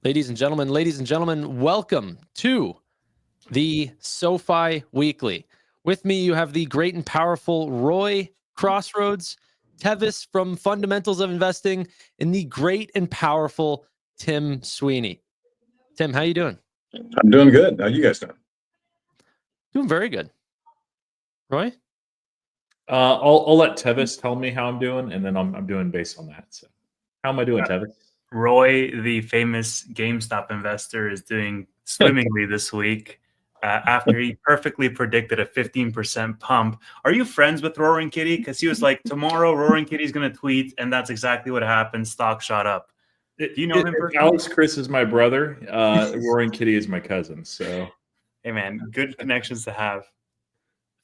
Ladies and gentlemen, welcome to the SoFi Weekly. With me, you have the great and powerful Roy Crossroads, Tevis from Fundamentals of Investing, and the great and powerful Tim Sweeney. Tim, how you doing? I'm doing good. How you guys doing? Doing very good. Roy? I'll let Tevis tell me how I'm doing, and then I'm doing based on that. So, how am I doing, Tevis? Roy, the famous GameStop investor, is doing swimmingly this week after he perfectly predicted a 15% pump. Are you friends with Roaring Kitty? Because he was like, tomorrow Roaring Kitty's going to tweet, and that's exactly what happened. Stock shot up. Do you know him personally? Alex Chris is my brother. Roaring Kitty is my cousin. So, hey man, good connections to have.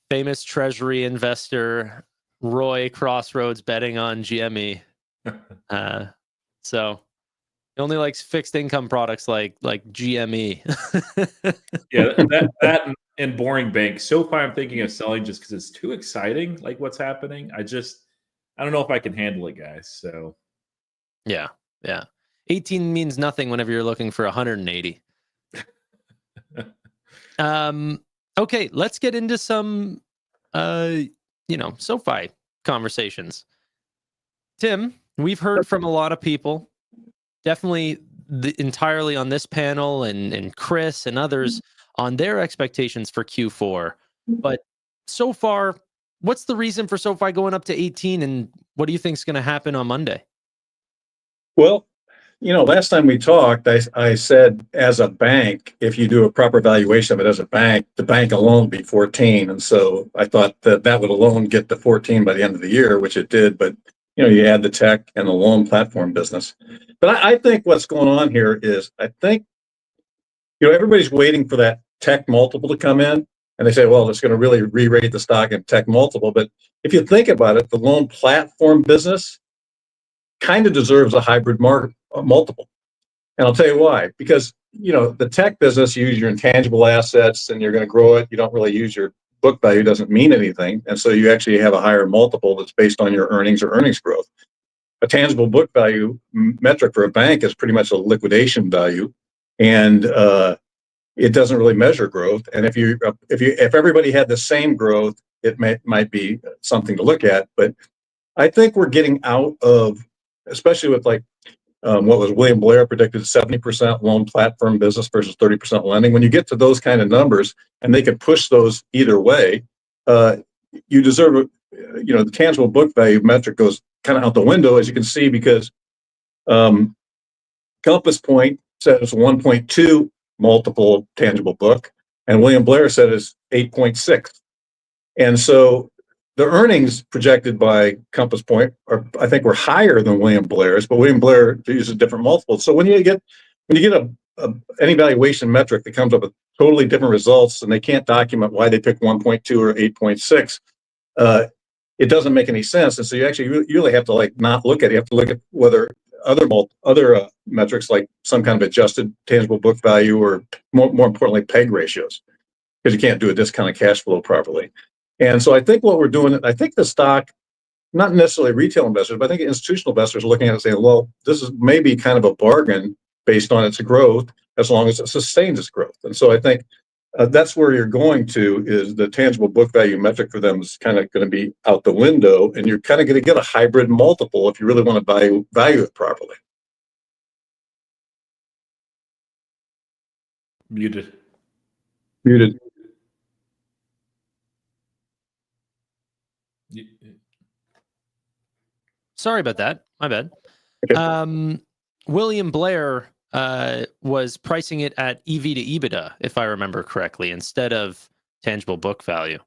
Famous treasury investor Roy Crossroads betting on GME. So he only likes fixed income products like GME. Yeah, that and boring bank. SoFi, I'm thinking of selling just because it's too exciting. Like what's happening, I don't know if I can handle it, guys. So yeah. 18 means nothing whenever you're looking for 180. Okay, let's get into some SoFi conversations. Tim, we've heard from a lot of people, definitely entirely on this panel and Chris and others on their expectations for Q4. But so far, what's the reason for SoFi going up to 18, and what do you think is going to happen on Monday? Well, last time we talked, I said as a bank, if you do a proper valuation of it as a bank, the bank alone would be 14. And so I thought that would alone get to 14 by the end of the year, which it did. But, you add the tech and the loan platform business. But I think what's going on here is I think, everybody's waiting for that tech multiple to come in. And they say, well, it's going to really re-rate the stock and tech multiple. But if you think about it, the loan platform business kind of deserves a hybrid multiple. And I'll tell you why. Because, the tech business, you use your intangible assets and you're going to grow it. You don't really use your book value, doesn't mean anything. And so you actually have a higher multiple that's based on your earnings or earnings growth. A tangible book value metric for a bank is pretty much a liquidation value. And it doesn't really measure growth. And if everybody had the same growth, it might be something to look at. But I think we're getting out of, especially with what was William Blair predicted, 70% loan platform business versus 30% lending. When you get to those kind of numbers, and they can push those either way, you deserve, the tangible book value metric goes kind of out the window, as you can see, because Compass Point said it's 1.2 multiple tangible book, and William Blair said it's 8.6. And so the earnings projected by Compass Point I think, were higher than William Blair's, but William Blair uses different multiples. So when you get any valuation metric that comes up with totally different results, and they can't document why they pick 1.2 or 8.6, it doesn't make any sense. And so you really have to not look at it. You have to look at whether other metrics like some kind of adjusted tangible book value, or more importantly, PEG ratios, because you can't do a discounted cash flow properly. And so I think what we're doing, I think the stock, not necessarily retail investors, but I think institutional investors are looking at it and saying, well, this is maybe kind of a bargain based on its growth, as long as it sustains its growth. And so I think that's where you're going to, is the tangible book value metric for them is kind of going to be out the window, and you're kind of going to get a hybrid multiple if you really want to value it properly. Muted. Sorry about that. My bad. Okay. William Blair was pricing it at EV to EBITDA, if I remember correctly, instead of tangible book value.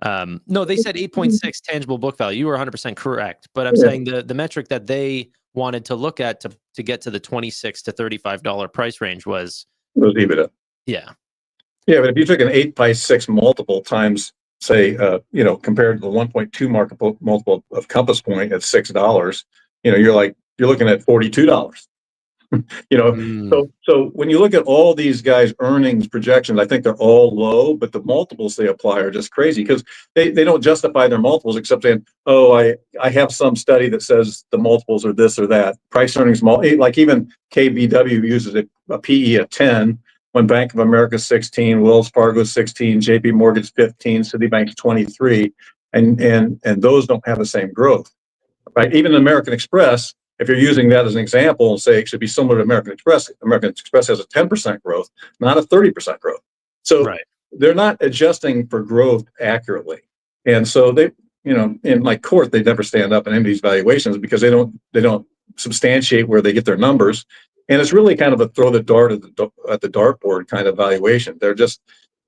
No, they said 8.6 tangible book value. You were 100% correct. But I'm saying the metric that they wanted to look at to get to the $26 to $35 price range was EBITDA. Yeah. Yeah, but if you took an 8x6 multiple times, say, compared to the 1.2 multiple of Compass Point at $6, you're looking at $42. You know, Mm, so when you look at all these guys' earnings projections, I think they're all low, but the multiples they apply are just crazy because they don't justify their multiples except saying, oh, I have some study that says the multiples are this or that. Price earnings, like even KBW uses a PE of 10 when Bank of America is 16, Wells Fargo is 16, JP Morgan's 15, Citibank's 23, and those don't have the same growth, right? Even American Express, if you're using that as an example and say it should be similar to American Express has a 10% growth, not a 30% growth. So right. they're not adjusting for growth accurately. And so they, in like court, they never stand up in any of these valuations because they don't substantiate where they get their numbers. And it's really kind of a throw the dart at the dartboard kind of valuation. They're just,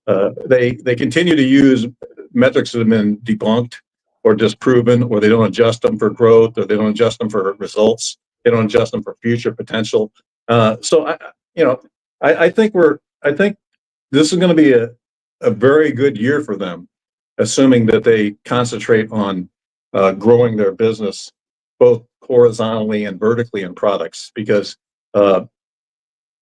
they continue to use metrics that have been debunked or disproven, or they don't adjust them for growth, or they don't adjust them for results. They don't adjust them for future potential. So I think this is going to be a very good year for them, assuming that they concentrate on growing their business both horizontally and vertically in products. Because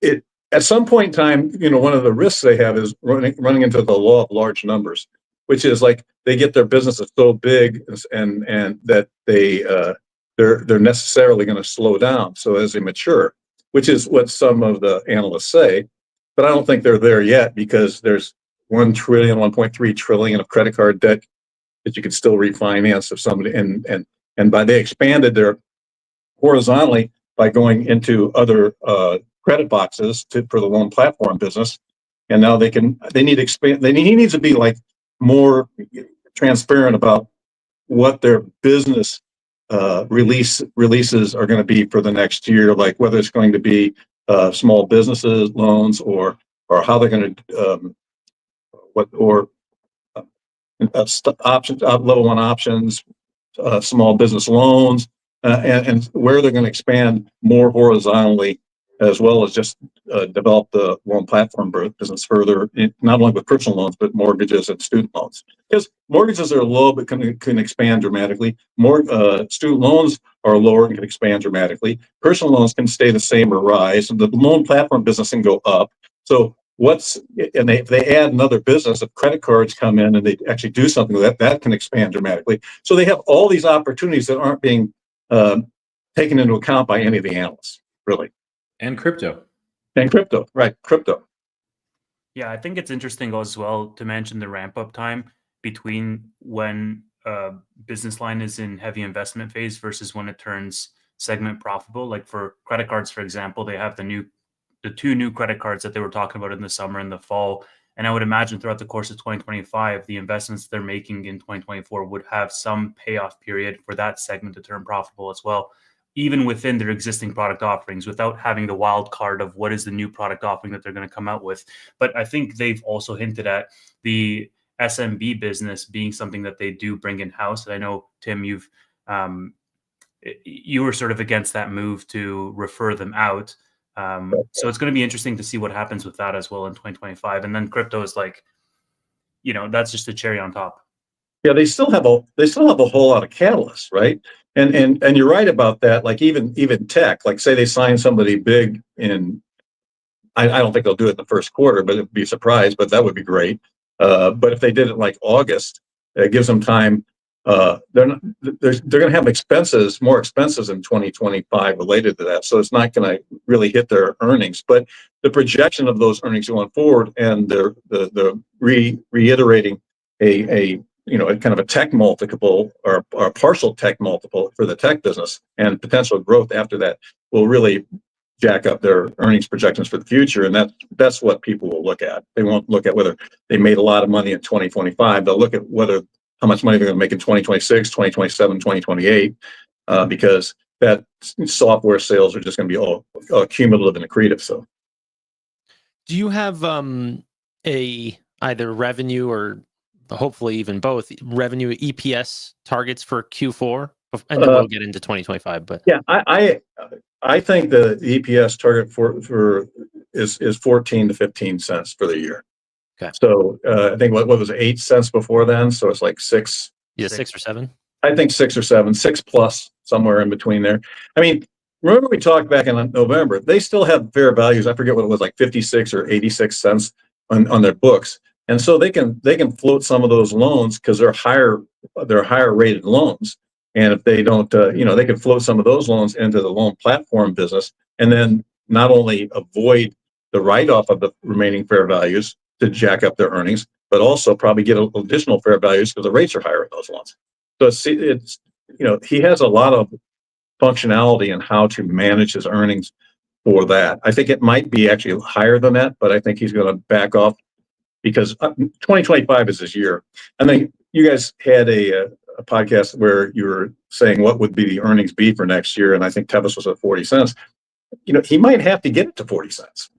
it at some point in time, one of the risks they have is running into the law of large numbers, which is like they get their businesses so big and that they're necessarily going to slow down. So as they mature, which is what some of the analysts say, but I don't think they're there yet because there's 1.3 trillion of credit card debt that you could still refinance if somebody and by they expanded their horizontally by going into other credit boxes for the loan platform business, and now they need to expand. He needs to be like more transparent about what their business releases are going to be for the next year, like whether it's going to be small businesses loans or how they're going to options, level one options, small business loans, and where they're going to expand more horizontally, as well as just develop the loan platform business further, not only with personal loans, but mortgages and student loans. Because mortgages are low, but can expand dramatically. More student loans are lower and can expand dramatically. Personal loans can stay the same or rise. And the loan platform business can go up. So if they add another business, if credit cards come in and they actually do something with that can expand dramatically. So they have all these opportunities that aren't being taken into account by any of the analysts, really. And crypto. And crypto, right? Crypto. Yeah, I think it's interesting as well to mention the ramp up time between when a business line is in heavy investment phase versus when it turns segment profitable. Like for credit cards, for example, they have the two new credit cards that they were talking about in the summer and the fall. And I would imagine throughout the course of 2025, the investments they're making in 2024 would have some payoff period for that segment to turn profitable as well, even within their existing product offerings, without having the wild card of what is the new product offering that they're going to come out with. But I think they've also hinted at the SMB business being something that they do bring in-house. And I know, Tim, you were sort of against that move to refer them out. So it's going to be interesting to see what happens with that as well in 2025. And then crypto is like, that's just a cherry on top. Yeah, they still have a whole lot of catalysts, right? And you're right about that. Like even tech, like say they sign somebody big I don't think they'll do it in the first quarter, but it'd be a surprise, but that would be great. But if they did it like August, it gives them time. They're going to have more expenses in 2025 related to that. So it's not going to really hit their earnings, but the projection of those earnings going forward and the reiterating a kind of a tech multiple or a partial tech multiple for the tech business and potential growth after that will really jack up their earnings projections for the future. And that's what people will look at. They won't look at whether they made a lot of money in 2025. They'll look at how much money they're going to make in 2026, 2027, 2028, because that software sales are just going to be all cumulative and accretive. So, do you have either revenue or hopefully even both revenue EPS targets for Q4? And then we'll get into 2025. But yeah, I think the EPS target for is 14 to 15 cents for the year. Okay. So I think what was it, 8 cents before then? So it's like 6. Yeah, 6 or 7. I think 6 or 7, 6 plus, somewhere in between there. I mean, remember we talked back in November, they still have fair values. I forget what it was, like 56 or 86 cents on their books. And so they can float some of those loans because they're higher rated loans. And if they don't, they can float some of those loans into the loan platform business, and then not only avoid the write-off of the remaining fair values to jack up their earnings, but also probably get additional fair values because the rates are higher in those loans. So it's he has a lot of functionality in how to manage his earnings for that. I think it might be actually higher than that, but I think he's going to back off because 2025 is his year. I think you guys had a podcast where you were saying what would be the earnings be for next year, and I think Tevis was at 40 cents. He might have to get it to 40 cents.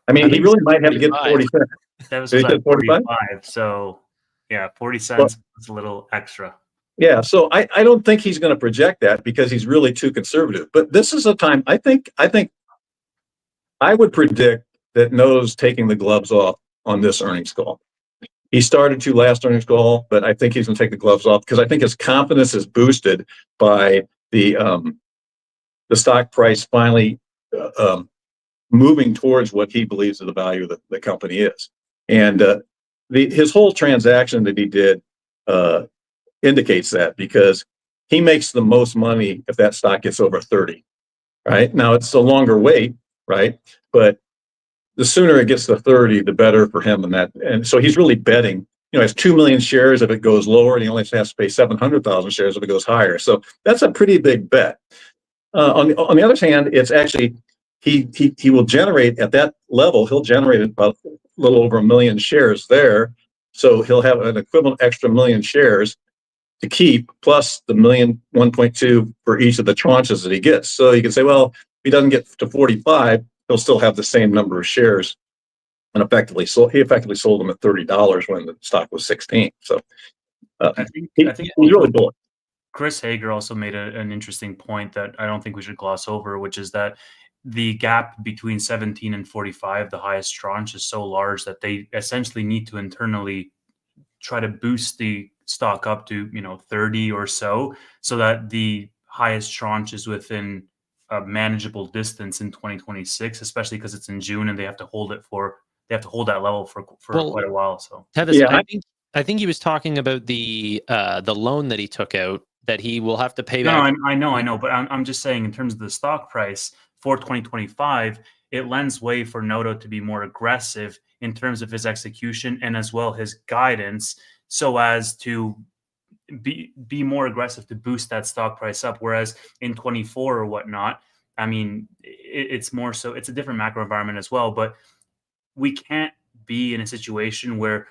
I mean, he really might have to get to 40 cents. Tevis was at 45, so yeah, 40 cents is a little extra. Yeah, so I don't think he's going to project that because he's really too conservative. But this is a time I think I would predict that Noto's taking the gloves off on this earnings call. He started to last earnings call, but I think he's going to take the gloves off because I think his confidence is boosted by the stock price finally moving towards what he believes the value of the company is. And his whole transaction that he did indicates that, because he makes the most money if that stock gets over 30, right? Now it's a longer wait, right? But the sooner it gets to 30, the better for him. And so he's really betting, he has 2 million shares if it goes lower, and he only has to pay 700,000 shares if it goes higher. So that's a pretty big bet. On the other hand, it's actually, he will generate at that level, he'll generate about a little over 1 million shares there. So he'll have an equivalent extra 1 million shares to keep, plus the 1.2 for each of the tranches that he gets. So you can say, well, if he doesn't get to 45, he'll still have the same number of shares. And he effectively sold them at $30 when the stock was 16. So I think he's really bullish. Chris Hager also made an interesting point that I don't think we should gloss over, which is that the gap between 17 and 45, the highest tranche, is so large that they essentially need to internally try to boost the stock up to 30 or so that the highest tranche is within a manageable distance in 2026, especially because it's in June and they have to hold that level for quite a while. So Tevis, yeah, I think he was talking about the loan that he took out that he will have to pay back. No, I know, but I'm just saying in terms of the stock price for 2025, it lends way for Noto to be more aggressive in terms of his execution and as well his guidance, so as to be more aggressive to boost that stock price up. Whereas in 24 or whatnot, I mean, it's more so, it's a different macro environment as well, but we can't be in a situation where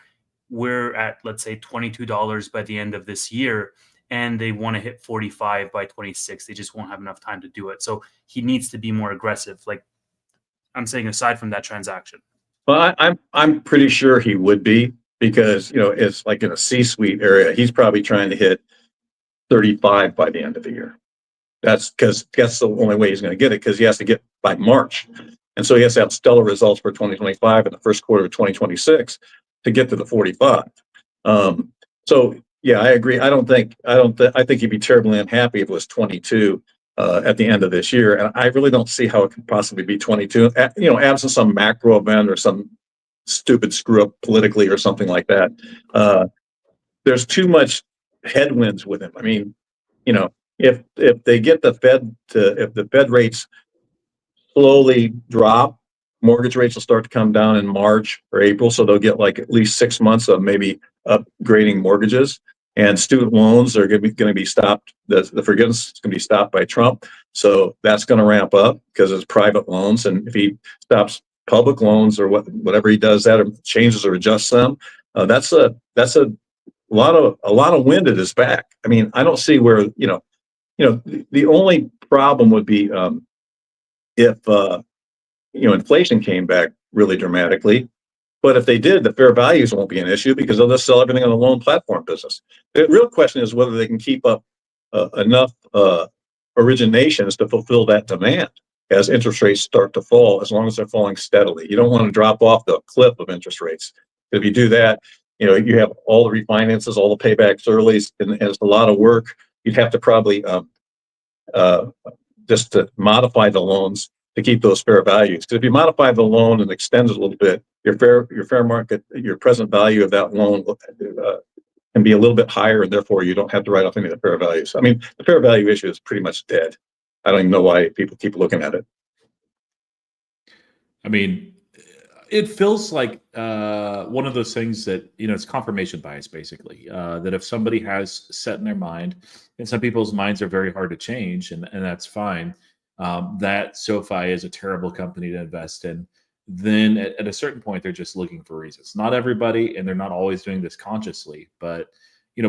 we're at, let's say, $22 by the end of this year and they want to hit 45 by 26. They just won't have enough time to do it. So he needs to be more aggressive. Like I'm saying, aside from that transaction. Well, I'm pretty sure he would be, because it's like in a C-suite area, he's probably trying to hit 35 by the end of the year. That's because that's the only way he's going to get it, because he has to get by March, and so he has to have stellar results for 2025 and the first quarter of 2026 to get to the 45. So yeah, I agree. I think he'd be terribly unhappy if it was 22 at the end of this year, and I really don't see how it could possibly be 22. Absent some macro event or some stupid screw up politically or something like that. There's too much headwinds with him. I mean, if they get if the Fed rates slowly drop, mortgage rates will start to come down in March or April. So they'll get like at least 6 months of maybe upgrading mortgages, and student loans are going to be stopped. The forgiveness is going to be stopped by Trump. So that's going to ramp up because it's private loans. And if he stops public loans or whatever he does that, or changes or adjusts them, that's a lot of wind at his back. I mean, I don't see where the only problem would be if inflation came back really dramatically. But if they did, the fair values won't be an issue because they'll just sell everything on the loan platform business. The real question is whether they can keep up enough originations to fulfill that demand as interest rates start to fall, as long as they're falling steadily. You don't want to drop off the cliff of interest rates. If you do that, you have all the refinances, all the paybacks early, and it's a lot of work. You'd have to probably just to modify the loans to keep those fair values. Because if you modify the loan and extend it a little bit, your fair market, your present value of that loan can be a little bit higher, and therefore you don't have to write off any of the fair values. I mean, the fair value issue is pretty much dead. I don't even know why people keep looking at it. I mean, it feels like one of those things that, it's confirmation bias, basically, that if somebody has set in their mind, and some people's minds are very hard to change, and that's fine, that SoFi is a terrible company to invest in, then at a certain point, they're just looking for reasons. Not everybody, and they're not always doing this consciously, but,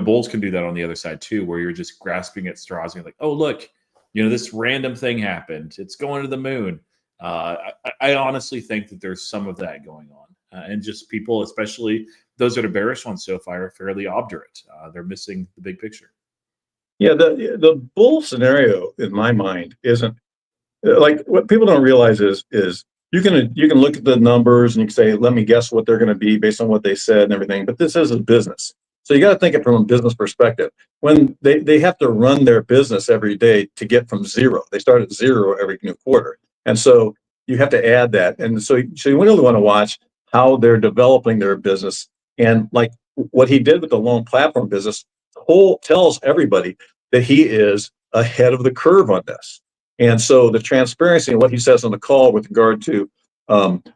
bulls can do that on the other side too, where you're just grasping at straws and you're like, oh, look, this random thing happened. It's going to the moon. I honestly think that there's some of that going on, and just people, especially those that are bearish on SoFi, are fairly obdurate. They're missing the big picture. Yeah, the bull scenario in my mind isn't like, what people don't realize is you can look at the numbers and you can say, let me guess what they're going to be based on what they said and everything. But this is a business, so you got to think it from a business perspective. When they have to run their business every day to get from zero, they start at zero every new quarter. And so you have to add that. And so you really want to watch how they're developing their business. And like what he did with the loan platform business tells everybody that he is ahead of the curve on this. And so the transparency and what he says on the call with regard to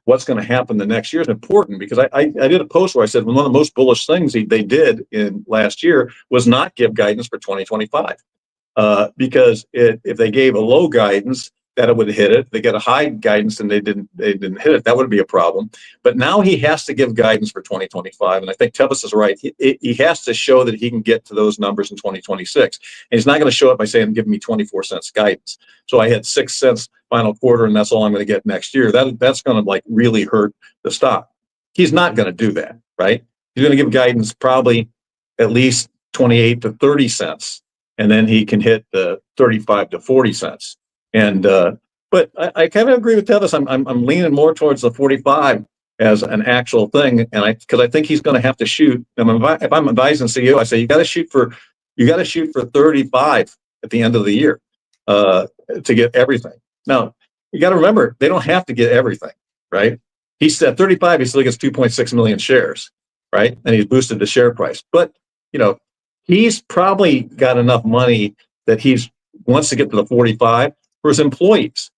what's going to happen the next year is important, because I did a post where I said one of the most bullish things they did in last year was not give guidance for 2025. Because if they gave a low guidance, that it would hit it. They get a high guidance and they didn't hit it, that would be a problem. But now he has to give guidance for 2025, and I think Tevis is right. He has to show that he can get to those numbers in 2026, and he's not going to show up by saying, "Give me 24 cents guidance." So I had 6 cents final quarter, and that's all I'm going to get next year. That's going to like really hurt the stock. He's not going to do that, right? He's going to give guidance probably at least 28 to 30 cents, and then he can hit the 35 to 40 cents. And but I kind of agree with Tevis. I'm leaning more towards the 45 as an actual thing, and because I think he's going to have to shoot. If I'm advising CEO, I say you got to shoot for 35 at the end of the year to get everything. Now you got to remember, they don't have to get everything, right? He said 35, he still gets 2.6 million shares, right? And he's boosted the share price. But he's probably got enough money that he wants to get to the 45 for his employees.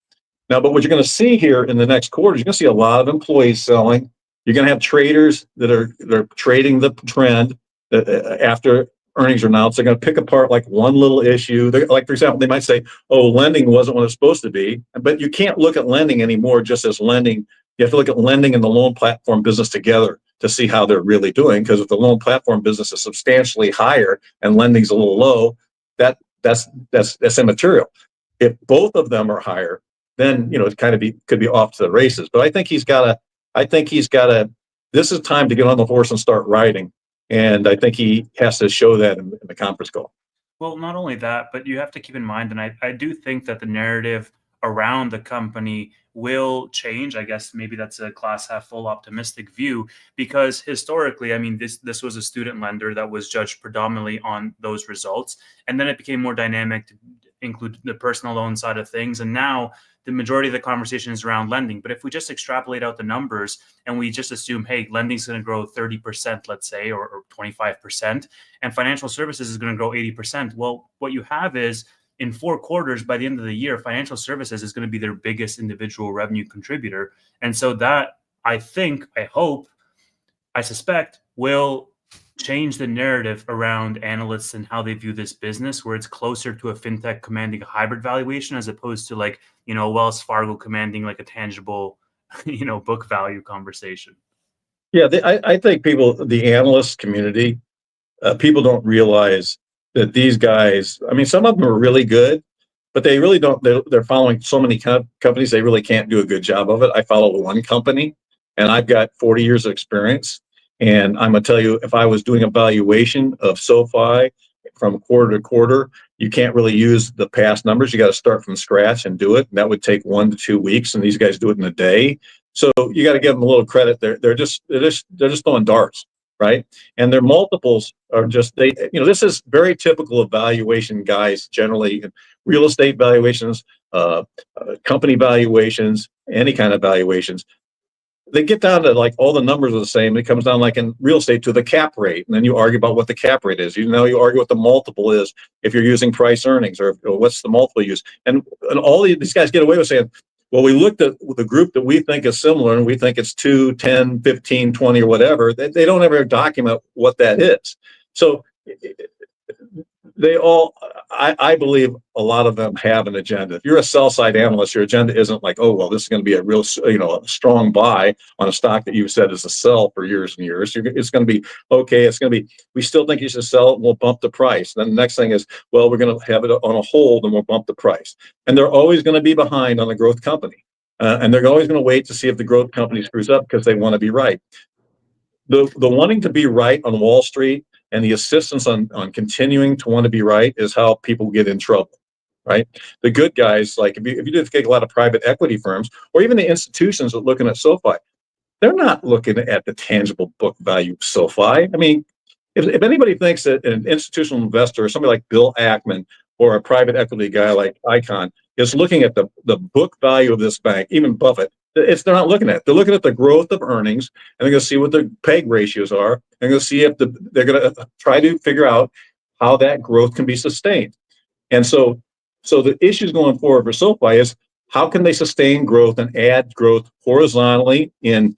Now, but what you're going to see here in the next quarter, you're going to see a lot of employees selling. You're going to have traders they're trading the trend after earnings are announced. They're going to pick apart like one little issue. Like, for example, they might say, "Oh, lending wasn't what it's supposed to be," but you can't look at lending anymore just as lending. You have to look at lending and the loan platform business together to see how they're really doing. Because if the loan platform business is substantially higher and lending's a little low, that's immaterial. If both of them are higher, then it could be off to the races. But I think he's got to. This is time to get on the horse and start riding, and I think he has to show that in the conference call. Well, not only that, but you have to keep in mind, and I do think that the narrative around the company will change. I guess maybe that's a glass half full optimistic view, because historically, I mean, this was a student lender that was judged predominantly on those results, and then it became more dynamic to include the personal loan side of things, and now the majority of the conversation is around lending. But if we just extrapolate out the numbers and we just assume, hey, lending's going to grow 30%, let's say, or 25%, and financial services is going to grow 80%, well, what you have is in 4 quarters, by the end of the year, financial services is going to be their biggest individual revenue contributor. And so that, I think, I hope, I suspect, will change the narrative around analysts and how they view this business, where it's closer to a fintech commanding a hybrid valuation as opposed to like, Wells Fargo commanding like a tangible, book value conversation. Yeah, I think the analyst community, people don't realize that these guys, I mean, some of them are really good, but they really don't, they're following so many companies, they really can't do a good job of it. I follow one company and I've got 40 years of experience. And I'm going to tell you, if I was doing a valuation of SoFi from quarter to quarter, you can't really use the past numbers. You got to start from scratch and do it. And that would take 1 to 2 weeks. And these guys do it in a day. So you got to give them a little credit. They're just throwing darts, right? And their multiples are just, this is very typical of valuation guys generally. Real estate valuations, company valuations, any kind of valuations. They get down to like all the numbers are the same. It comes down like in real estate to the cap rate, and then you argue about what the cap rate is. You argue what the multiple is if you're using price earnings, or what's the multiple use. And all these guys get away with saying, well, we looked at the group that we think is similar, and we think it's 2, 10, 15, 20, or whatever. They don't ever document what that is. So they all, I believe a lot of them have an agenda. If you're a sell side analyst, your agenda isn't like, oh, well, this is going to be a real, a strong buy on a stock that you've said is a sell for years and years. It's going to be, okay, it's going to be, we still think you should sell it, and we'll bump the price. Then the next thing is, well, we're going to have it on a hold and we'll bump the price. And they're always going to be behind on the growth company. And they're always going to wait to see if the growth company screws up because they want to be right. The wanting to be right on Wall Street and the insistence on continuing to want to be right is how people get in trouble, right? The good guys, like if you just take a lot of private equity firms, or even the institutions that are looking at SoFi, they're not looking at the tangible book value of SoFi. I mean, if anybody thinks that an institutional investor, or somebody like Bill Ackman, or a private equity guy like Icahn, is looking at the book value of this bank, even Buffett, they're not looking at it. They're looking at the growth of earnings, and they're going to see what the PEG ratios are. They're going to see if they're going to try to figure out how that growth can be sustained. And so the issues going forward for SoFi is how can they sustain growth and add growth horizontally in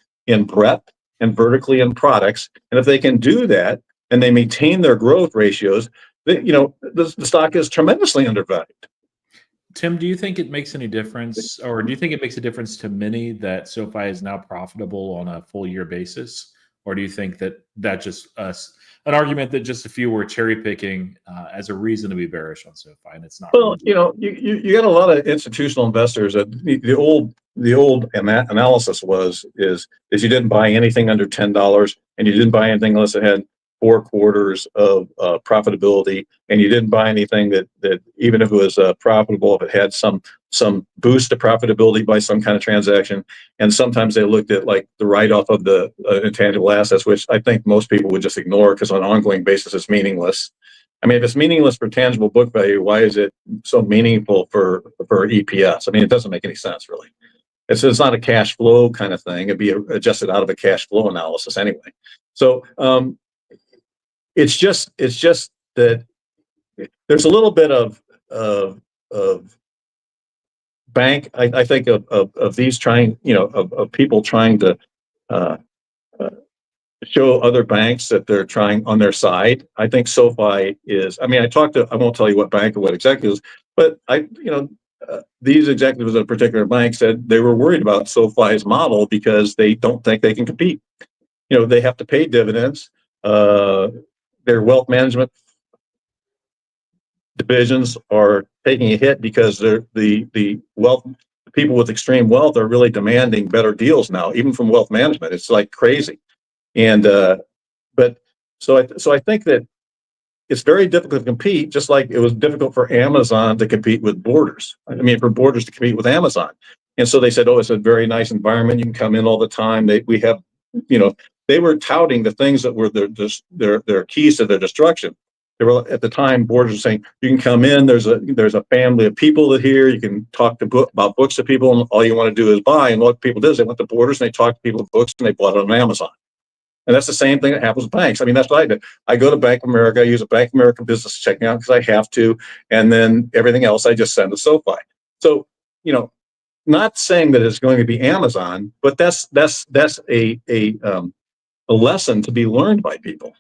breadth and vertically in products. And if they can do that and they maintain their growth ratios, the stock is tremendously undervalued. Tim, do you think it makes any difference, or do you think it makes a difference to many that SoFi is now profitable on a full year basis? Or do you think that just an argument that just a few were cherry picking as a reason to be bearish on SoFi, and it's not? Well, you got a lot of institutional investors. The old analysis is you didn't buy anything under $10, and you didn't buy anything unless it had 4 quarters of profitability, and you didn't buy anything that even if it was profitable, if it had some boost to profitability by some kind of transaction. And sometimes they looked at like the write-off of the intangible assets, which I think most people would just ignore because on an ongoing basis it's meaningless. I mean, if it's meaningless for tangible book value, why is it so meaningful for EPS? I mean, it doesn't make any sense, really. It's not a cash flow kind of thing. It'd be adjusted out of a cash flow analysis anyway. So it's just that there's a little bit of bank. I think of these trying, of people trying to show other banks that they're trying on their side. I think SoFi is. I mean, I won't tell you what bank or what executives, but these executives at a particular bank said they were worried about SoFi's model because they don't think they can compete. They have to pay dividends. Their wealth management divisions are taking a hit because the people with extreme wealth are really demanding better deals now, even from wealth management. It's like crazy. And so I think that it's very difficult to compete, just like it was difficult for Amazon to compete with Borders. I mean, for Borders to compete with Amazon. And so they said, oh, it's a very nice environment. You can come in all the time. We have, they were touting the things that were their keys to their destruction. They were at the time, Borders were saying, you can come in, there's a family of people that here, you can talk about books to people, and all you want to do is buy. And what people did is they went to Borders and they talked to people with books and they bought it on Amazon. And that's the same thing that happens with banks. I mean, that's what I did. I go to Bank of America, I use a Bank of America business checking account because I have to, and then everything else I just send to SoFi. So, not saying that it's going to be Amazon, but that's a lesson to be learned by people,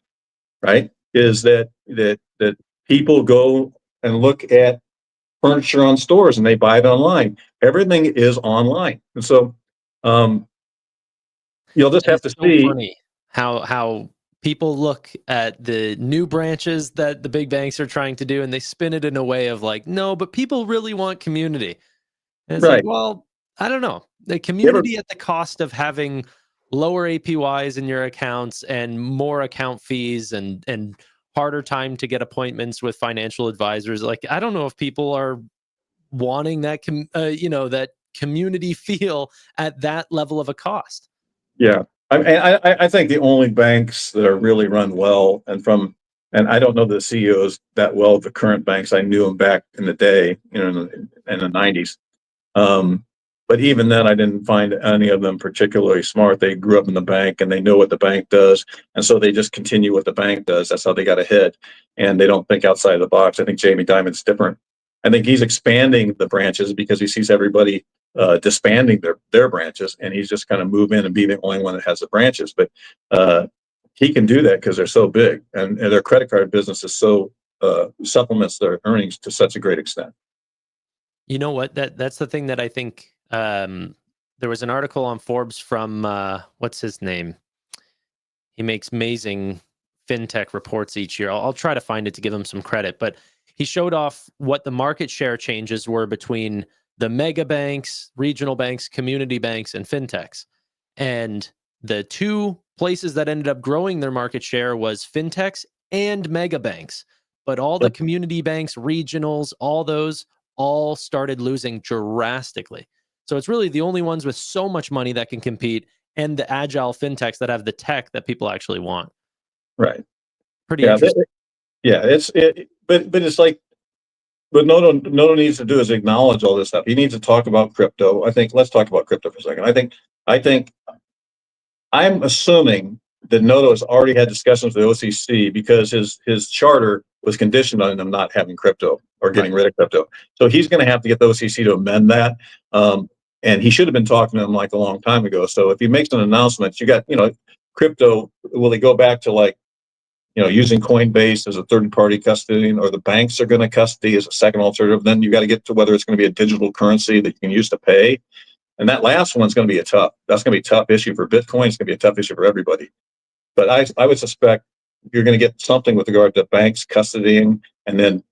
right? Is that people go and look at furniture on stores and they buy it online. Everything is online, and so you'll just have to see. Funny how people look at the new branches that the big banks are trying to do, and they spin it in a way of like, no, but people really want community. And it's like, well, I don't know. The community at the cost of having lower APYs in your accounts and more account fees and harder time to get appointments with financial advisors. Like, I don't know if people are wanting that, that community feel at that level of a cost. Yeah. I think the only banks that are really run well, and I don't know the CEOs that well, the current banks. I knew them back in the day, in the 90s. But even then, I didn't find any of them particularly smart. They grew up in the bank and they know what the bank does. And so they just continue what the bank does. That's how they got ahead. And they don't think outside the box. I think Jamie Dimon's different. I think he's expanding the branches because he sees everybody disbanding their branches. And he's just kind of move in and be the only one that has the branches. But he can do that because they're so big. And their credit card business is so supplements their earnings to such a great extent. You know what? That's the thing that I think. There was an article on Forbes from what's his name? He makes amazing fintech reports each year. I'll try to find it to give him some credit, but he showed off what the market share changes were between the mega banks, regional banks, community banks, and fintechs. And the two places that ended up growing their market share was fintechs and mega banks. But all the community banks, regionals, all those all started losing drastically. So it's really the only ones with so much money that can compete, and the agile fintechs that have the tech that people actually want. Right. Pretty interesting. But it's like, what Noto needs to do is acknowledge all this stuff. He needs to talk about crypto. I think let's talk about crypto for a second. I think I'm assuming that Noto has already had discussions with the OCC because his charter was conditioned on him not having crypto or getting rid of crypto. So he's going to have to get the OCC to amend that. And he should have been talking to them like a long time ago. So if he makes an announcement, you got, crypto, will they go back to like, using Coinbase as a third-party custodian, or the banks are going to custody as a second alternative? Then you got to get to whether it's going to be a digital currency that you can use to pay. And that last one's going to be that's going to be a tough issue for Bitcoin. It's going to be a tough issue for everybody. But I would suspect you're going to get something with regard to banks custodying and then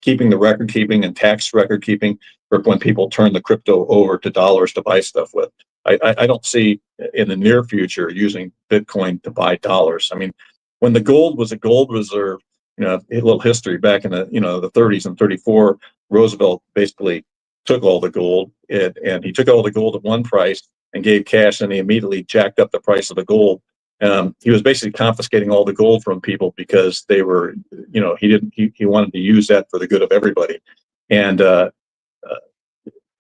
keeping the record keeping and tax record keeping for when people turn the crypto over to dollars to buy stuff with. I don't see in the near future using Bitcoin to buy dollars. I mean, when the gold was a gold reserve, a little history back in the the 30s and 34, Roosevelt basically took all the gold and he took all the gold at one price and gave cash, and he immediately jacked up the price of the gold. He was basically confiscating all the gold from people because they were, he wanted to use that for the good of everybody. And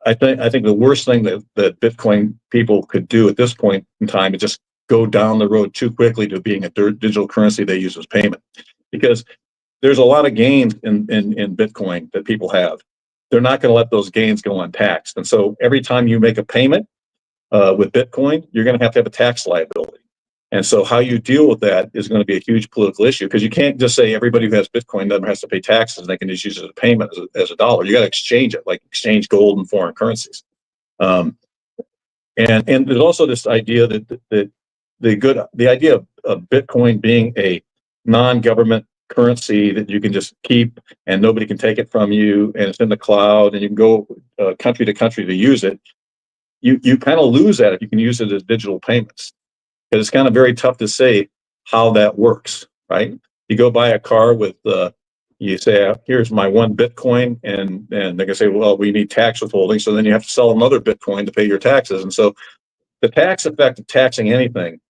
I think the worst thing that Bitcoin people could do at this point in time is just go down the road too quickly to being a digital currency they use as payment, because there's a lot of gains in Bitcoin that people have. They're not going to let those gains go untaxed. And so every time you make a payment with Bitcoin, you're going to have a tax liability. And so how you deal with that is going to be a huge political issue, because you can't just say everybody who has Bitcoin doesn't have to pay taxes and they can just use it as a payment as a dollar. You got to exchange it, like exchange gold and foreign currencies. And there's also this idea that the idea of Bitcoin being a non-government currency that you can just keep and nobody can take it from you, and it's in the cloud and you can go country to country to use it. You kind of lose that if you can use it as digital payments, because it's kind of very tough to say how that works, right? You go buy a car with, you say, here's my one Bitcoin, and they can say, well, we need tax withholding. So then you have to sell another Bitcoin to pay your taxes. And so the tax effect of taxing anything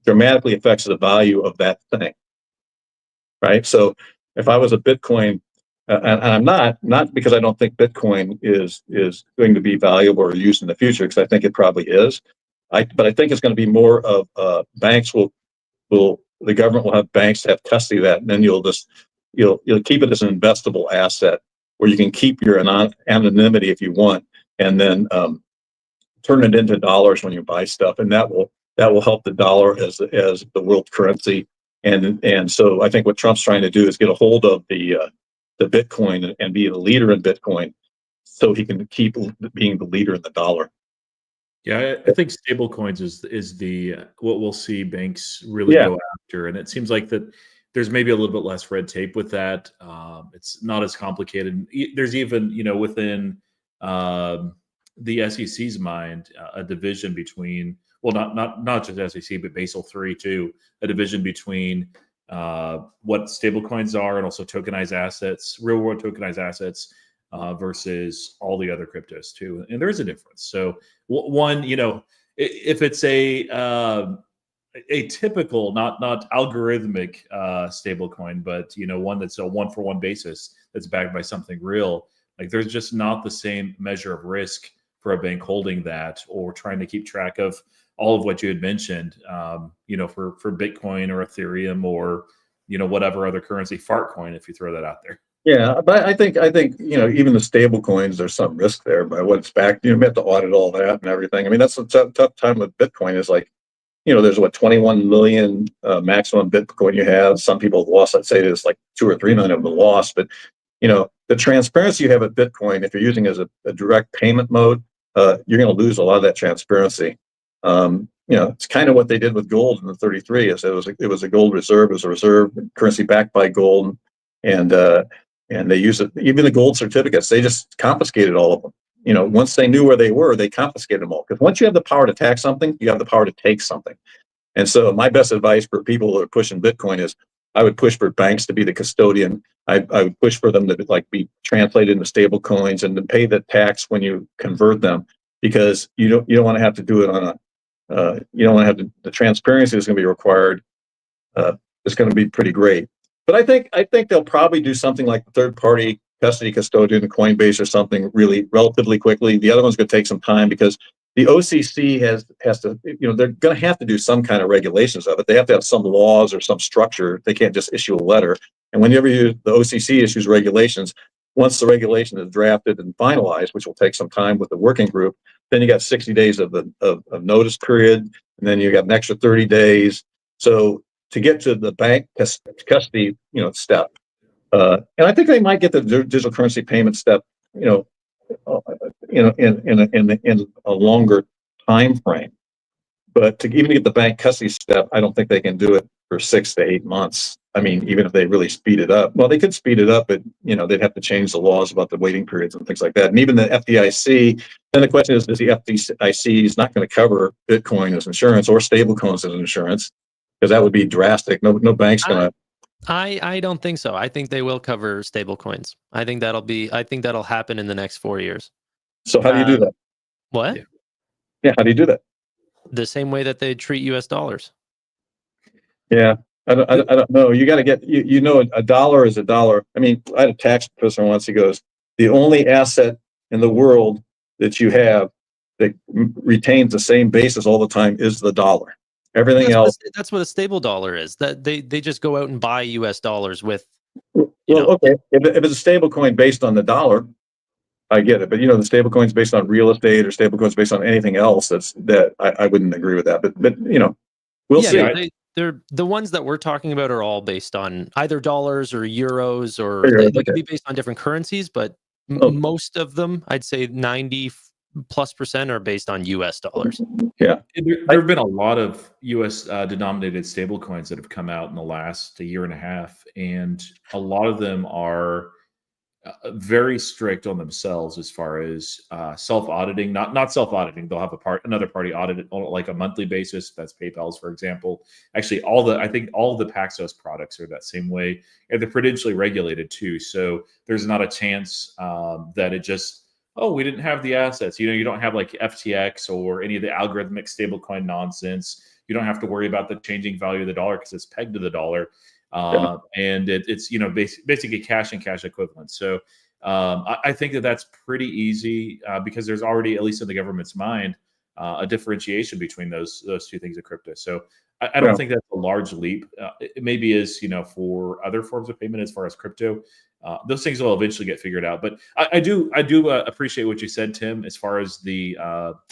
dramatically affects the value of that thing, right? So if I was a Bitcoin, and I'm not because I don't think Bitcoin is going to be valuable or used in the future, because I think it probably is. But I think it's going to be more of banks the government will have banks have custody of that, and then you'll keep it as an investable asset where you can keep your anonymity if you want, and then turn it into dollars when you buy stuff, and that will help the dollar as the world currency. And so I think what Trump's trying to do is get a hold of the Bitcoin and be the leader in Bitcoin, so he can keep being the leader in the dollar. Yeah, I think stablecoins is the what we'll see banks really go after, and it seems like that there's maybe a little bit less red tape with that. It's not as complicated. There's even within the SEC's mind a division between, well, not just SEC but Basel III too, a division between what stablecoins are and also tokenized assets, real world tokenized assets. Versus all the other cryptos too, and there is a difference. So one, if it's a typical, not algorithmic stable coin, but one that's a one-for-one basis that's backed by something real, Like there's just not the same measure of risk for a bank holding that or trying to keep track of all of what you had mentioned, for Bitcoin or Ethereum or, whatever other currency, Fartcoin, if you throw that out there. Yeah, but I think even the stable coins, there's some risk there by what it's backed. You have to audit all that and everything. I mean, that's a tough time with Bitcoin. Is like, there's 21 million maximum Bitcoin you have. Some people have lost. I'd say there's like 2 or 3 million of them lost. But the transparency you have at Bitcoin, if you're using it as a direct payment mode, you're going to lose a lot of that transparency. It's kind of what they did with gold in the 33. Is it was a gold reserve. It was a reserve currency backed by gold, and they use it. Even the gold certificates, they just confiscated all of them. Once they knew where they were, they confiscated them all. Because once you have the power to tax something, you have the power to take something. And so my best advice for people who are pushing Bitcoin is I would push for banks to be the custodian. I would push for them to be translated into stable coins and to pay the tax when you convert them, because you don't want to have to do it on you don't want to have the transparency that's going to be required. It's going to be pretty great. But I think they'll probably do something like the third-party custody custodian, Coinbase or something, really relatively quickly. The other one's going to take some time because the OCC has to, they're going to have to do some kind of regulations of it. They have to have some laws or some structure. They can't just issue a letter. And whenever the OCC issues regulations, once the regulation is drafted and finalized, which will take some time with the working group, then you got 60 days of notice period, and then you got an extra 30 days. So to get to the bank custody, step, and I think they might get the digital currency payment step, in a longer time frame. But to even get the bank custody step, I don't think they can do it for 6 to 8 months. I mean, even if they really speed it up, well, they could speed it up, but they'd have to change the laws about the waiting periods and things like that. And even the FDIC. Then the question is the FDIC is not going to cover Bitcoin as insurance or stablecoins as insurance, because that would be drastic. No bank's going to. I don't think so. I think they will cover stablecoins. I think that'll happen in the next 4 years. So how do you do that? What? Yeah, how do you do that? The same way that they treat US dollars. Yeah, I don't know. You got to get, a dollar is a dollar. I mean, I had a tax professor once. He goes, the only asset in the world that you have that retains the same basis all the time is the dollar. Everything else. That's what a stable dollar is. That they just go out and buy US dollars with. Okay. If it's a stable coin based on the dollar, I get it. But the stable coins based on real estate or stable coins based on anything else, I wouldn't agree with that. But we'll see. No, they're the ones that we're talking about are all based on either dollars or euros, or they could be based on different currencies, but most of them, I'd say 90+% are based on US dollars. Yeah. There have been a lot of US denominated stable coins that have come out in the last year and a half, and a lot of them are very strict on themselves as far as self-auditing. Not self-auditing. They'll have another party audit it on like a monthly basis. That's PayPal's, for example. Actually, I think all the Paxos products are that same way, and they're prudentially regulated too. So there's not a chance that it just, we didn't have the assets. You don't have like FTX or any of the algorithmic stablecoin nonsense. You don't have to worry about the changing value of the dollar because it's pegged to the dollar. And it's basically cash and cash equivalent. So I think that's pretty easy because there's already, at least in the government's mind, a differentiation between those two things of crypto. So I don't think that's a large leap. It maybe is, for other forms of payment as far as crypto. Those things will eventually get figured out. But I do appreciate what you said, Tim, as far as the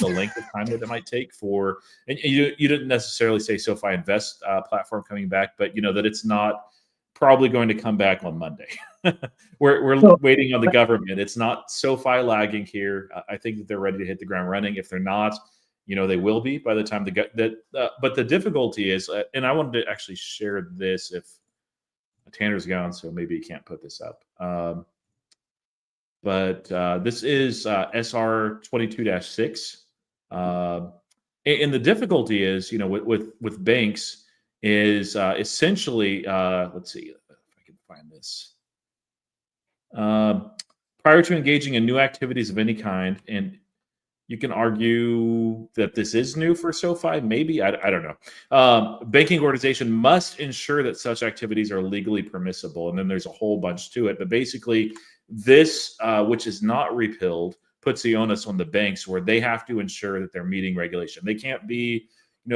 length of time that it might take for, and you didn't necessarily say SoFi Invest platform coming back, but that it's not probably going to come back on Monday. We're waiting on the government. It's not SoFi lagging here. I think that they're ready to hit the ground running. If they're not, they will be by the time but the difficulty is, and I wanted to actually share this if Tanner's gone, so maybe he can't put this up. But this is SR 22-6. And the difficulty is, with banks is essentially, let's see if I can find this. Prior to engaging in new activities of any kind, and you can argue that this is new for SoFi, maybe, I don't know. Banking organization must ensure that such activities are legally permissible. And then there's a whole bunch to it. But basically, This, which is not repealed, puts the onus on the banks where they have to ensure that they're meeting regulation. They can't be,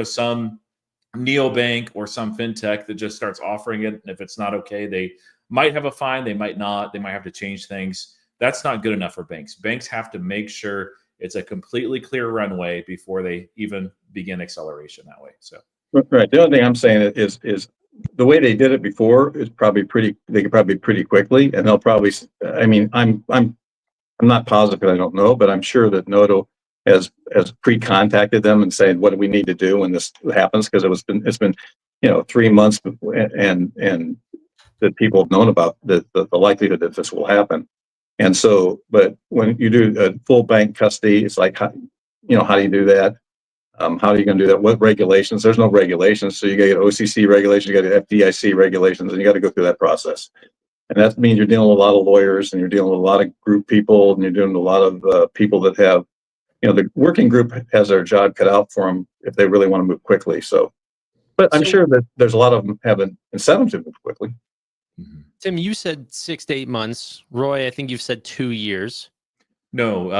some neobank or some fintech that just starts offering it. And if it's not okay, they might have a fine, they might not, they might have to change things. That's not good enough for banks. Banks have to make sure it's a completely clear runway before they even begin acceleration that way. So right. The only thing I'm saying is the way they did it before is probably they could probably pretty quickly, and they'll probably, I mean, I'm not positive, I don't know, but I'm sure that Noto has pre-contacted them and saying, what do we need to do when this happens? Because it's been 3 months, and that people have known about the likelihood that this will happen. And so, but when you do a full bank custody, it's like, how do you do that? How are you going to do that? What regulations? There's no regulations. So you got to get OCC regulations, you got to get FDIC regulations, and you got to go through that process. And that means you're dealing with a lot of lawyers, and you're dealing with a lot of group people, and you're dealing with a lot of people that have, the working group has their job cut out for them if they really want to move quickly. So, but I'm sure that there's a lot of them have an incentive to move quickly. Tim, you said 6 to 8 months. Roy, I think you've said 2 years. No,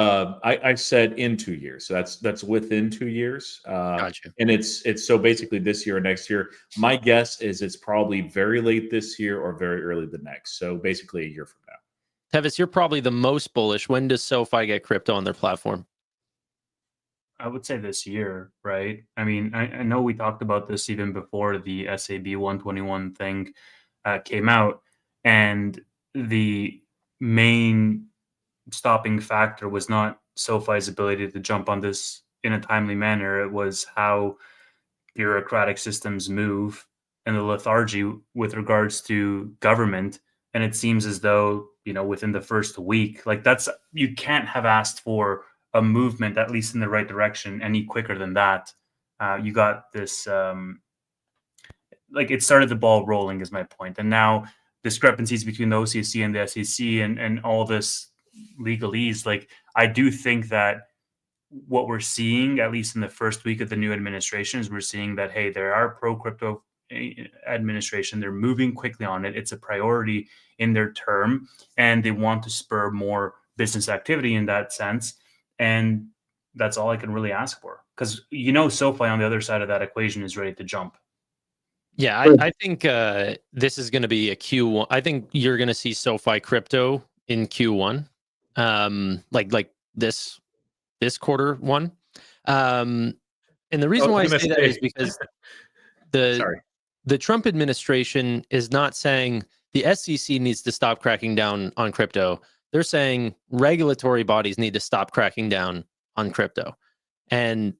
I said in 2 years. So that's within 2 years. Gotcha. And it's so basically this year or next year. My guess is it's probably very late this year or very early the next. So basically a year from now. Tevis, you're probably the most bullish. When does SoFi get crypto on their platform? I would say this year, right? I mean, I know we talked about this even before the SAB 121 thing came out, and the main stopping factor was not SoFi's ability to jump on this in a timely manner. It was how bureaucratic systems move and the lethargy with regards to government. And it seems as though, within the first week, you can't have asked for a movement, at least in the right direction, any quicker than that. You got this, it started the ball rolling is my point. And now discrepancies between the OCC and the SEC and all this legalese, I do think that what we're seeing, at least in the first week of the new administration, is we're seeing that, hey, there are pro-crypto administration. They're moving quickly on it. It's a priority in their term, and they want to spur more business activity in that sense. And that's all I can really ask for, because SoFi on the other side of that equation is ready to jump. Yeah, I think this is going to be a Q1. I think you're going to see SoFi crypto in Q1, like this quarter one. And the reason why I say that is because the Trump administration is not saying the SEC needs to stop cracking down on crypto. They're saying regulatory bodies need to stop cracking down on crypto. And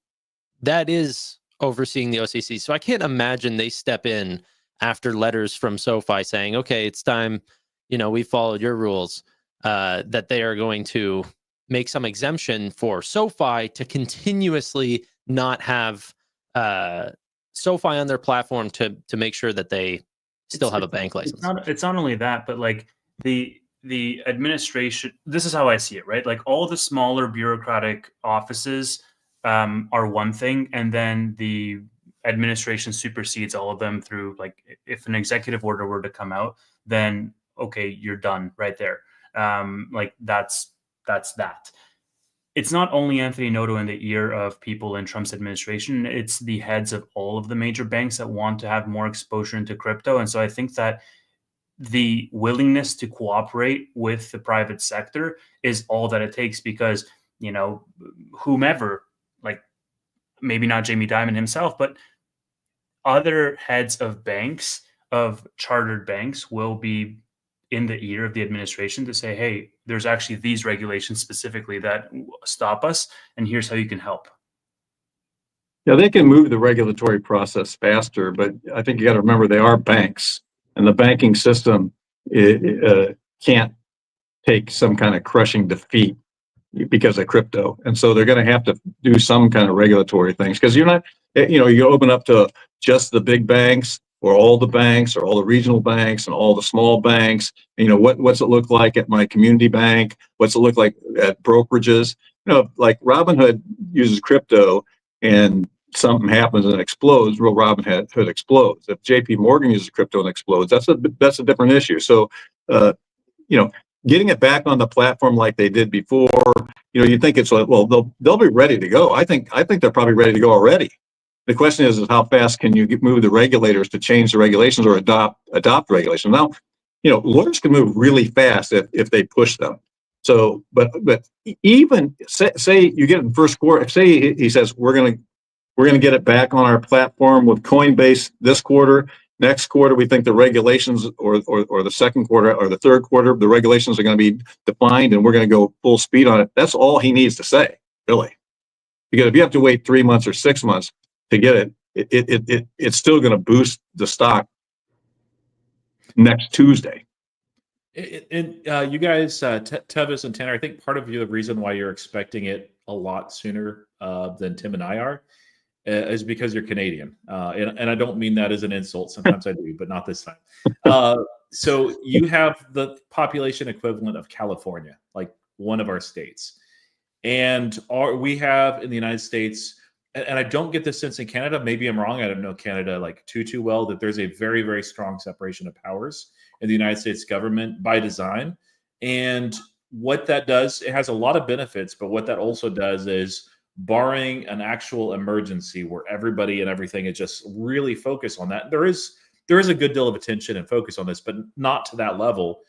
that is overseeing the OCC. So I can't imagine they step in after letters from SoFi saying, okay, it's time, we followed your rules, that they are going to make some exemption for SoFi to continuously not have SoFi on their platform to make sure that they still have a bank license. It's not only that, but the administration, this is how I see it, right? All the smaller bureaucratic offices are one thing, and then the administration supersedes all of them through, if an executive order were to come out, then okay, you're done right there. That's that. It's not only Anthony Noto in the ear of people in Trump's administration, it's the heads of all of the major banks that want to have more exposure into crypto. And so I think that the willingness to cooperate with the private sector is all that it takes, because, whomever, maybe not Jamie Dimon himself, but other heads of banks, of chartered banks, will be in the ear of the administration to say, hey, there's actually these regulations specifically that stop us, and here's how you can help. Yeah, they can move the regulatory process faster, but I think you got to remember they are banks, and the banking system can't take some kind of crushing defeat because of crypto. And so they're going to have to do some kind of regulatory things, because you're not, you open up to just the big banks or all the banks or all the regional banks and all the small banks. What's it look like at my community bank? What's it look like at brokerages? Like Robinhood uses crypto and something happens and it explodes, real Robinhood explodes. If JP Morgan uses crypto and explodes, that's a different issue. So, getting it back on the platform like they did before, you think it's like, well, they'll be ready to go. I think they're probably ready to go already. The question is how fast can you move the regulators to change the regulations or adopt regulations? Now, lawyers can move really fast if they push them. So, but even say you get in the first quarter, say he says we're gonna get it back on our platform with Coinbase this quarter. Next quarter, we think the regulations or the second quarter or the third quarter, the regulations are going to be defined and we're going to go full speed on it. That's all he needs to say, really. Because if you have to wait 3 months or 6 months to get it's still going to boost the stock next Tuesday. And you guys, Tevis and Tanner, I think part of the reason why you're expecting it a lot sooner than Tim and I are is because you're Canadian. And I don't mean that as an insult. Sometimes I do, but not this time. So you have the population equivalent of California, like one of our states. And we have in the United States, and I don't get this sense in Canada, maybe I'm wrong, I don't know Canada like too well, that there's a very, very strong separation of powers in the United States government by design. And what that does, it has a lot of benefits, but what that also does is, barring an actual emergency where everybody and everything is just really focused on that, there is a good deal of attention and focus on this, but not to that level.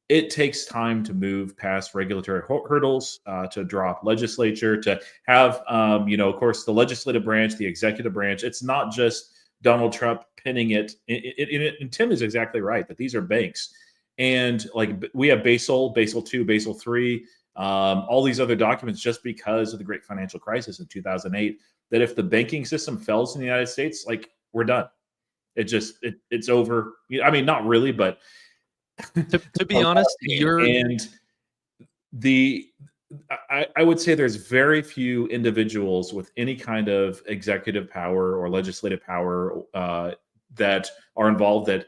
It takes time to move past regulatory hurdles, to drop legislature, to have, of course, the legislative branch, the executive branch. It's not just Donald Trump pinning it. And Tim is exactly right that these are banks. And like we have Basel II, Basel III, all these other documents just because of the great financial crisis in 2008, that if the banking system fails in the United States, like we're done. It's over. I mean, not really, but to be honest, I would say there's very few individuals with any kind of executive power or legislative power that are involved that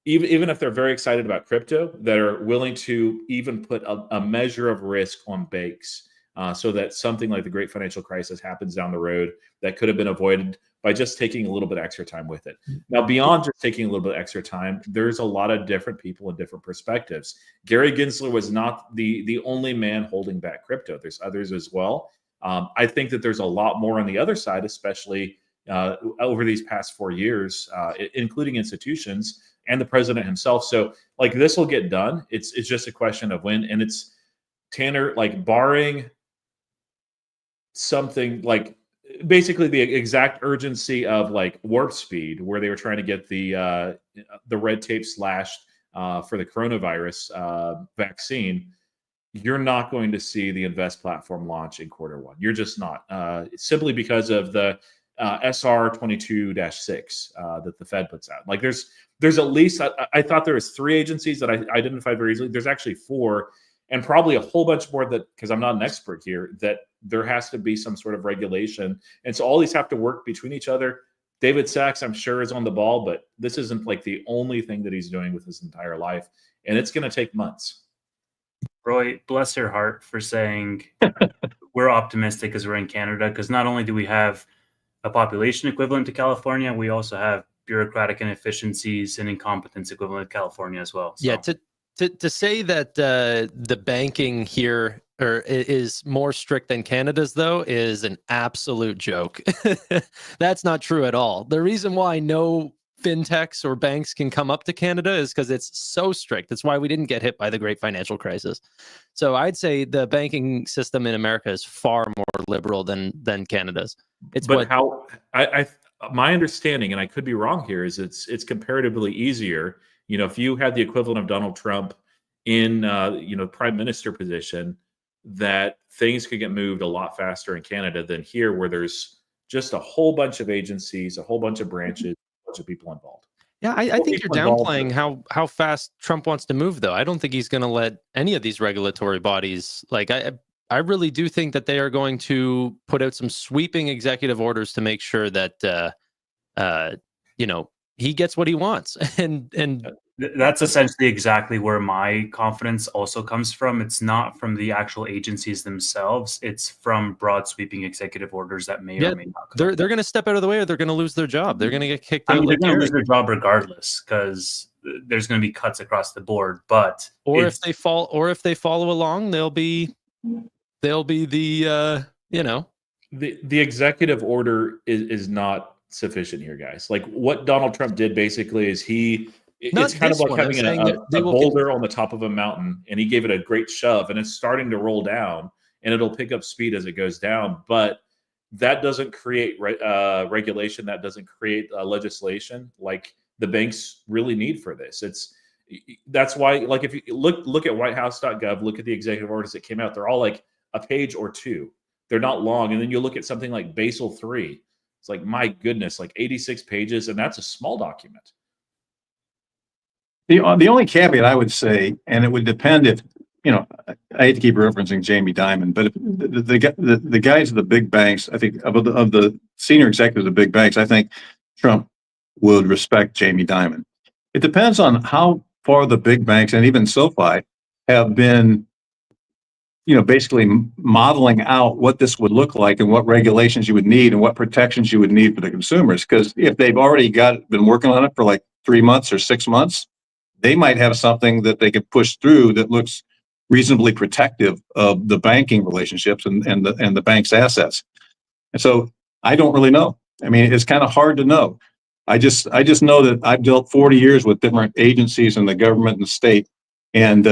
even if they're very excited about crypto, that are willing to even put a measure of risk on banks so that something like the great financial crisis happens down the road that could have been avoided by just taking a little bit extra time with it. Now, beyond just taking a little bit extra time, there's a lot of different people and different perspectives. Gary Gensler was not the only man holding back crypto. There's others as well. I think that there's a lot more on the other side, especially over these past 4 years, including institutions and the president himself. So like this will get done. It's just a question of when. And it's, Tanner, like barring something like basically the exact urgency of like warp speed, where they were trying to get the red tape slashed for the coronavirus vaccine, you're not going to see the Invest platform launch in Q1. You're just not, simply because of the SR 22-6 that the Fed puts out. Like there's at least, I thought there was 3 agencies that I identified very easily. There's actually 4, and probably a whole bunch more that, because I'm not an expert here, that there has to be some sort of regulation. And so all these have to work between each other. David Sachs, I'm sure, is on the ball, but this isn't like the only thing that he's doing with his entire life. And it's going to take months. Roy, bless your heart for saying we're optimistic because we're in Canada, because not only do we have a population equivalent to California, we also have bureaucratic inefficiencies and incompetence equivalent to California as well. So. Yeah, to say that the banking here is more strict than Canada's, though, is an absolute joke. That's not true at all. The reason why no fintechs or banks can come up to Canada is because it's so strict. That's why we didn't get hit by the great financial crisis. So I'd say the banking system in America is far more liberal than Canada's. My understanding, and I could be wrong here, is it's comparatively easier. You know, if you had the equivalent of Donald Trump in prime minister position, that things could get moved a lot faster in Canada than here, where there's just a whole bunch of agencies, a whole bunch of branches, a bunch of people involved. Yeah, I think you're downplaying how fast Trump wants to move, though. I don't think he's going to let any of these regulatory bodies, like I really do think that they are going to put out some sweeping executive orders to make sure that he gets what he wants. And That's essentially exactly where my confidence also comes from. It's not from the actual agencies themselves. It's from broad sweeping executive orders that may or may not come. They're going to step out of the way, or they're going to lose their job. They're going to get kicked I out. mean, they're Like going to lose Gary. their job regardless because there's going to be cuts across the board. But Or if they follow along, they'll be the The executive order is not sufficient here, guys. Like what Donald Trump did basically is Not it's kind of this like one. I'm having saying that they a will boulder on the top of a mountain, and he gave it a great shove, and it's starting to roll down, and it'll pick up speed as it goes down. But that doesn't create regulation. That doesn't create legislation like the banks really need for this. That's why, like, if you look at whitehouse.gov, look at the executive orders that came out. They're all like a page or two. They're not long. And then you look at something like Basel III. It's like, my goodness, like 86 pages, and that's a small document. The only caveat I would say, and it would depend if, I hate to keep referencing Jamie Dimon, but if the guys of the big banks, I think of the senior executives of big banks, I think Trump would respect Jamie Dimon. It depends on how far the big banks and even SoFi have been, basically modeling out what this would look like and what regulations you would need and what protections you would need for the consumers. Because if they've already been working on it for like 3 months or 6 months, they might have something that they could push through that looks reasonably protective of the banking relationships and the bank's assets. And so I don't really know. I mean, it's kind of hard to know. I just know that I've dealt 40 years with different agencies in the government and the state, and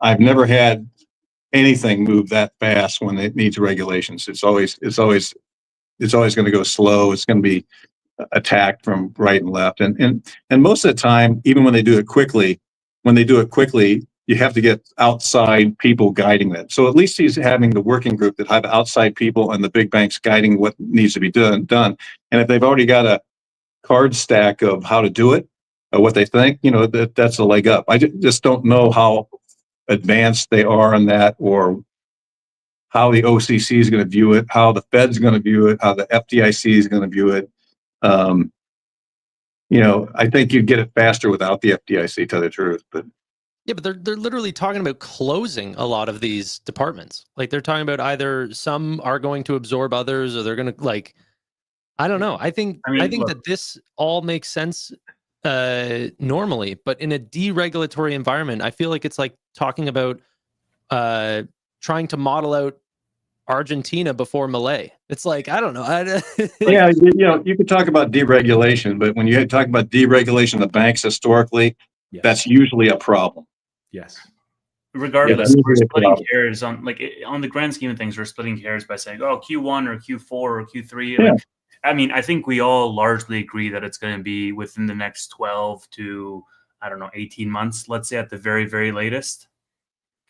I've never had anything move that fast when it needs regulations. It's always going to go slow. It's going to be attacked from right and left, and most of the time, even when they do it quickly, you have to get outside people guiding that. So at least he's having the working group that have outside people and the big banks guiding what needs to be done. And if they've already got a card stack of how to do it, or what they think, that's a leg up. I just don't know how advanced they are on that, or how the OCC is going to view it, how the Fed's going to view it, how the FDIC is going to view it. I think you'd get it faster without the FDIC, to tell the truth. But yeah, but they're literally talking about closing a lot of these departments. Like they're talking about either some are going to absorb others, or they're going to I don't know. I think look, that this all makes sense normally, but in a deregulatory environment, I feel like it's like talking about trying to model out Argentina before Malay. It's like, I don't know. Yeah, you could talk about deregulation, but when you talk about deregulation of the banks historically, Yes. that's usually a problem. Yes. Regardless, we're splitting hairs on the grand scheme of things. We're splitting hairs by saying, oh, Q1 or Q4 or Q3. Yeah. I mean, I think we all largely agree that it's going to be within the next 12 to, 18 months, let's say at the very, very latest.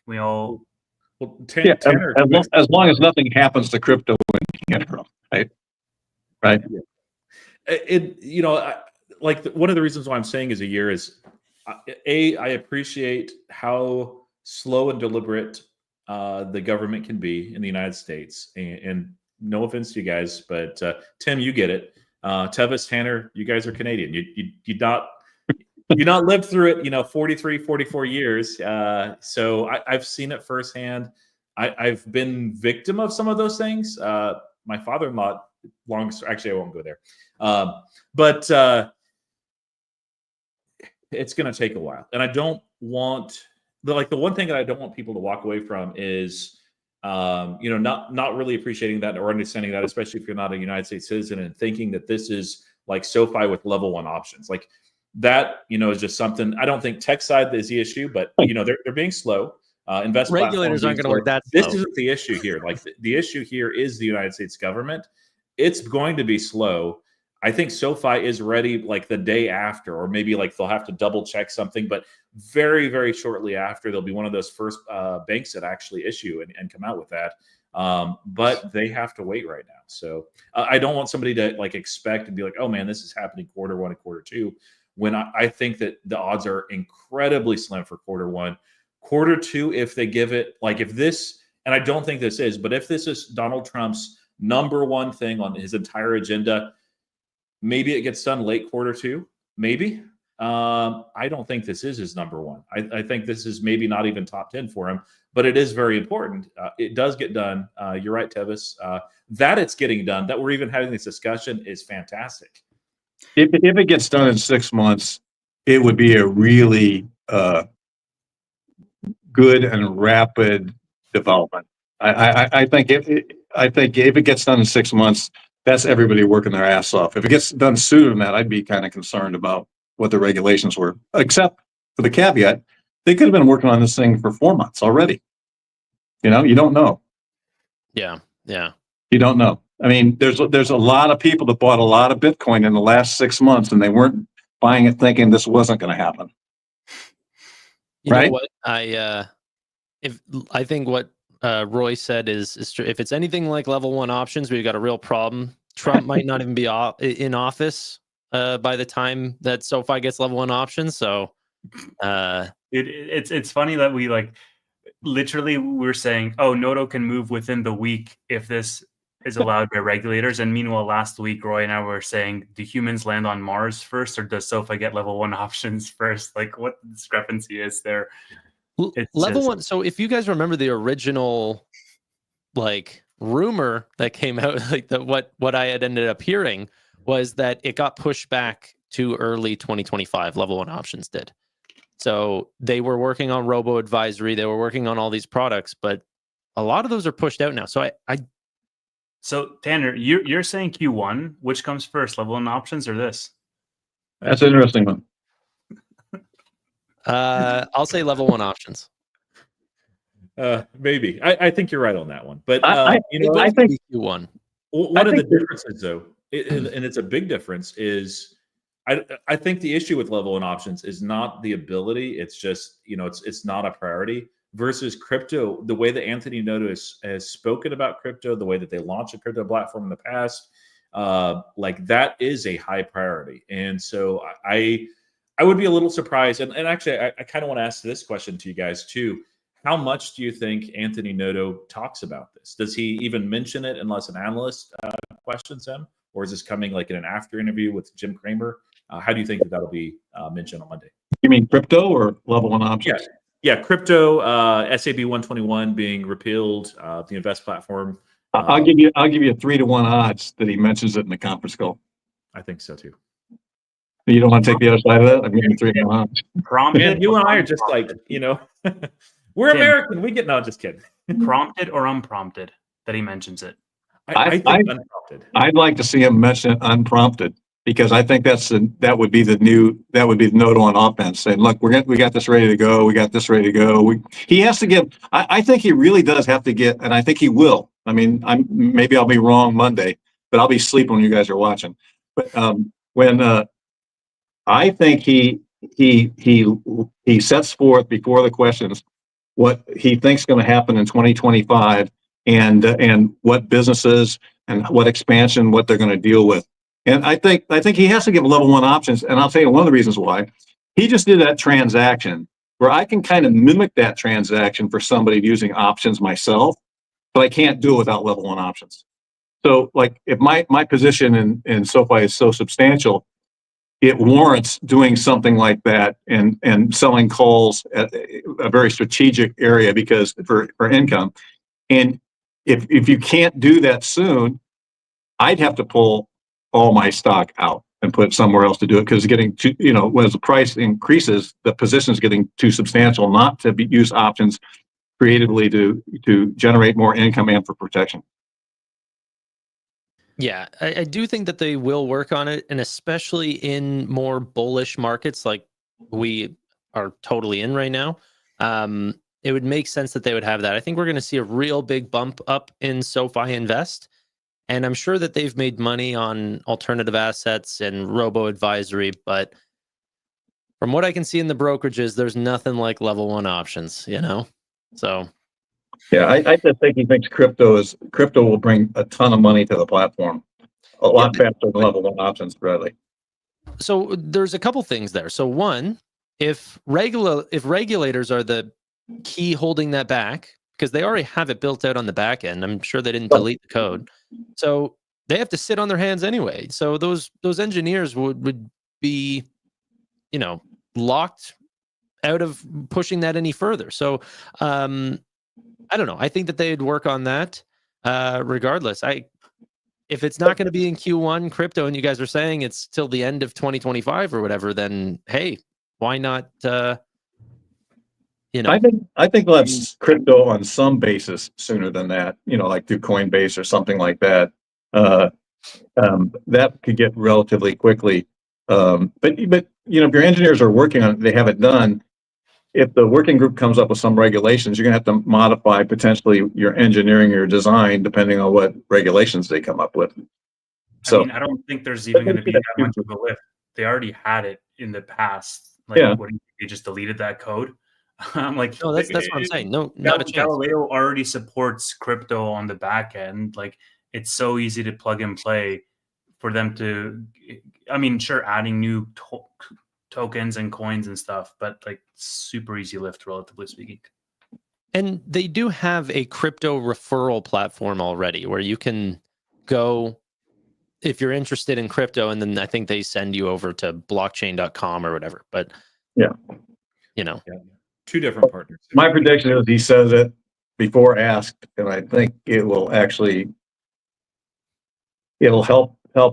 We all... Well, Tanner, as long as nothing happens to crypto in general, right? Right. One of the reasons why I'm saying is a year is, I appreciate how slow and deliberate the government can be in the United States, and no offense to you guys, but Tim, you get it. Tevis, Tanner, you guys are Canadian. You not lived through it, 43, 44 years. So I've seen it firsthand. I've been victim of some of those things. My father-in-law, actually, I won't go there. But it's going to take a while. And I don't want, the one thing that I don't want people to walk away from is, not really appreciating that or understanding that, especially if you're not a United States citizen, and thinking that this is like SoFi with level 1 options. Like that, is just something. I don't think tech side is the issue, but they're being slow. Investment regulators aren't going to work that slow. This isn't the issue here. Like the issue here is the United States government. It's going to be slow. I think SoFi is ready like the day after, or maybe like they'll have to double check something, but very, very shortly after, they'll be one of those first banks that actually issue and come out with that. But they have to wait right now. So I don't want somebody to like expect and be like, oh man, this is happening Q1 and Q2, when I think that the odds are incredibly slim for Q1. Q2, if they give it, like if this, and I don't think this is, but if this is Donald Trump's number one thing on his entire agenda, maybe it gets done late Q2, maybe. I don't think this is his number one. I think this is maybe not even top 10 for him, but it is very important. It does get done. You're right, Tevis. That it's getting done, that we're even having this discussion is fantastic. If it gets done in 6 months, it would be a really good and rapid development. I think if it gets done in 6 months, that's everybody working their ass off. If it gets done sooner than that, I'd be kind of concerned about what the regulations were, except for the caveat, they could have been working on this thing for 4 months already. You don't know. Yeah. You don't know. I mean, there's a lot of people that bought a lot of Bitcoin in the last 6 months, and they weren't buying it thinking this wasn't going to happen. You know Right? what? I think what Roy said is true. If it's anything like level 1 options, we've got a real problem. Trump might not even be in office by the time that SoFi gets level 1 options. So it's funny that we literally we're saying, oh, Noto can move within the week if this is allowed by regulators. And meanwhile, last week, Roy and I were saying, do humans land on Mars first, or does SoFi get level 1 options first? Like, what the discrepancy is there? Level 1. So if you guys remember the original rumor that came out, what I had ended up hearing was that it got pushed back to early 2025. Level 1 options did. So they were working on robo advisory. They were working on all these products, but a lot of those are pushed out now. So So Tanner, you're saying Q1, which comes first, level 1 options or this? That's an interesting one. I'll say level 1 options. Maybe. I think you're right on that one. But I think Q1. One of the differences, though, and it's a big difference, is I think the issue with level 1 options is not the ability. It's just, it's not a priority. Versus crypto, the way that Anthony Noto has spoken about crypto, the way that they launched a crypto platform in the past, that is a high priority. And so I would be a little surprised. And actually, I kind of want to ask this question to you guys too. How much do you think Anthony Noto talks about this? Does he even mention it unless an analyst questions him? Or is this coming in an after interview with Jim Cramer? How do you think that'll be mentioned on Monday? You mean crypto or level 1 options? Yeah, crypto, SAB 121 being repealed, the Invest platform. I'll give you a 3-to-1 odds that he mentions it in the conference call. I think so too. You don't want to take the other side of that? I'm giving 3-to-1 odds. Prompted? Man, you and I are just we're Tim, American. We get no, just kidding. Prompted or unprompted that he mentions it? I think unprompted. I'd like to see him mention it unprompted, because I think that would be the Noto on offense, saying, look, we got this ready to go. We got this ready to go. He has to give. I think he really does have to get, and I think he will. I mean, maybe I'll be wrong Monday, but I'll be asleep when you guys are watching. But when I think he sets forth before the questions what he thinks is going to happen in 2025, and what businesses and what expansion, what they're going to deal with. And I think he has to give level 1 options. And I'll tell you one of the reasons why. He just did that transaction where I can kind of mimic that transaction for somebody using options myself, but I can't do it without level 1 options. So if my position in SoFi is so substantial, it warrants doing something like that and selling calls at a very strategic area because for income. And if you can't do that soon, I'd have to pull all my stock out and put it somewhere else to do it, because getting too, as the price increases, the position is getting too substantial not to use options creatively to generate more income and for protection. Yeah, I do think that they will work on it, and especially in more bullish markets like we are totally in right now. It would make sense that they would have that. I think we're going to see a real big bump up in SoFi Invest, and I'm sure that they've made money on alternative assets and robo advisory, but from what I can see in the brokerages, there's nothing like level 1 options, So yeah, I just think he thinks crypto will bring a ton of money to the platform, a lot faster than level 1 options, Bradley. So there's a couple things there. So one, if regulators are the key holding that back, because they already have it built out on the back end, I'm sure they didn't delete the code, so they have to sit on their hands anyway. So those engineers would be locked out of pushing that any further. So I don't know. I think that they'd work on that regardless. If it's not going to be in Q1 crypto, and you guys are saying it's till the end of 2025 or whatever, then hey, why not? I think we'll have crypto on some basis sooner than that. Like through Coinbase or something like that. That could get relatively quickly. But if your engineers are working on it, they have it done. If the working group comes up with some regulations, you're going to have to modify potentially your engineering or design depending on what regulations they come up with. So I don't think there's even going to be that much of a lift. They already had it in the past. What do you think? They just deleted that code? I'm like, no, that's what I'm saying. No, not a chance. Galileo already supports crypto on the back end. It's so easy to plug and play for them to. Sure, adding new tokens and coins and stuff, but super easy lift, relatively speaking. And they do have a crypto referral platform already where you can go if you're interested in crypto, and then I think they send you over to blockchain.com or whatever. But two different partners. My prediction is he says it before asked, and I think it'll help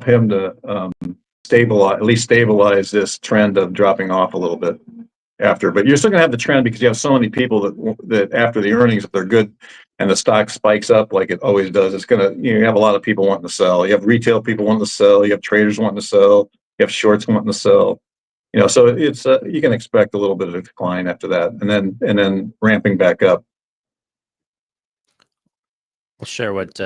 him to stabilize this trend of dropping off a little bit after. But you're still going to have the trend because you have so many people that after the earnings, if they're good and the stock spikes up like it always does, it's going to, you have a lot of people wanting to sell. You have retail people wanting to sell. You have traders wanting to sell. You have shorts wanting to sell. So it's you can expect a little bit of a decline after that, and then ramping back up. I'll share what.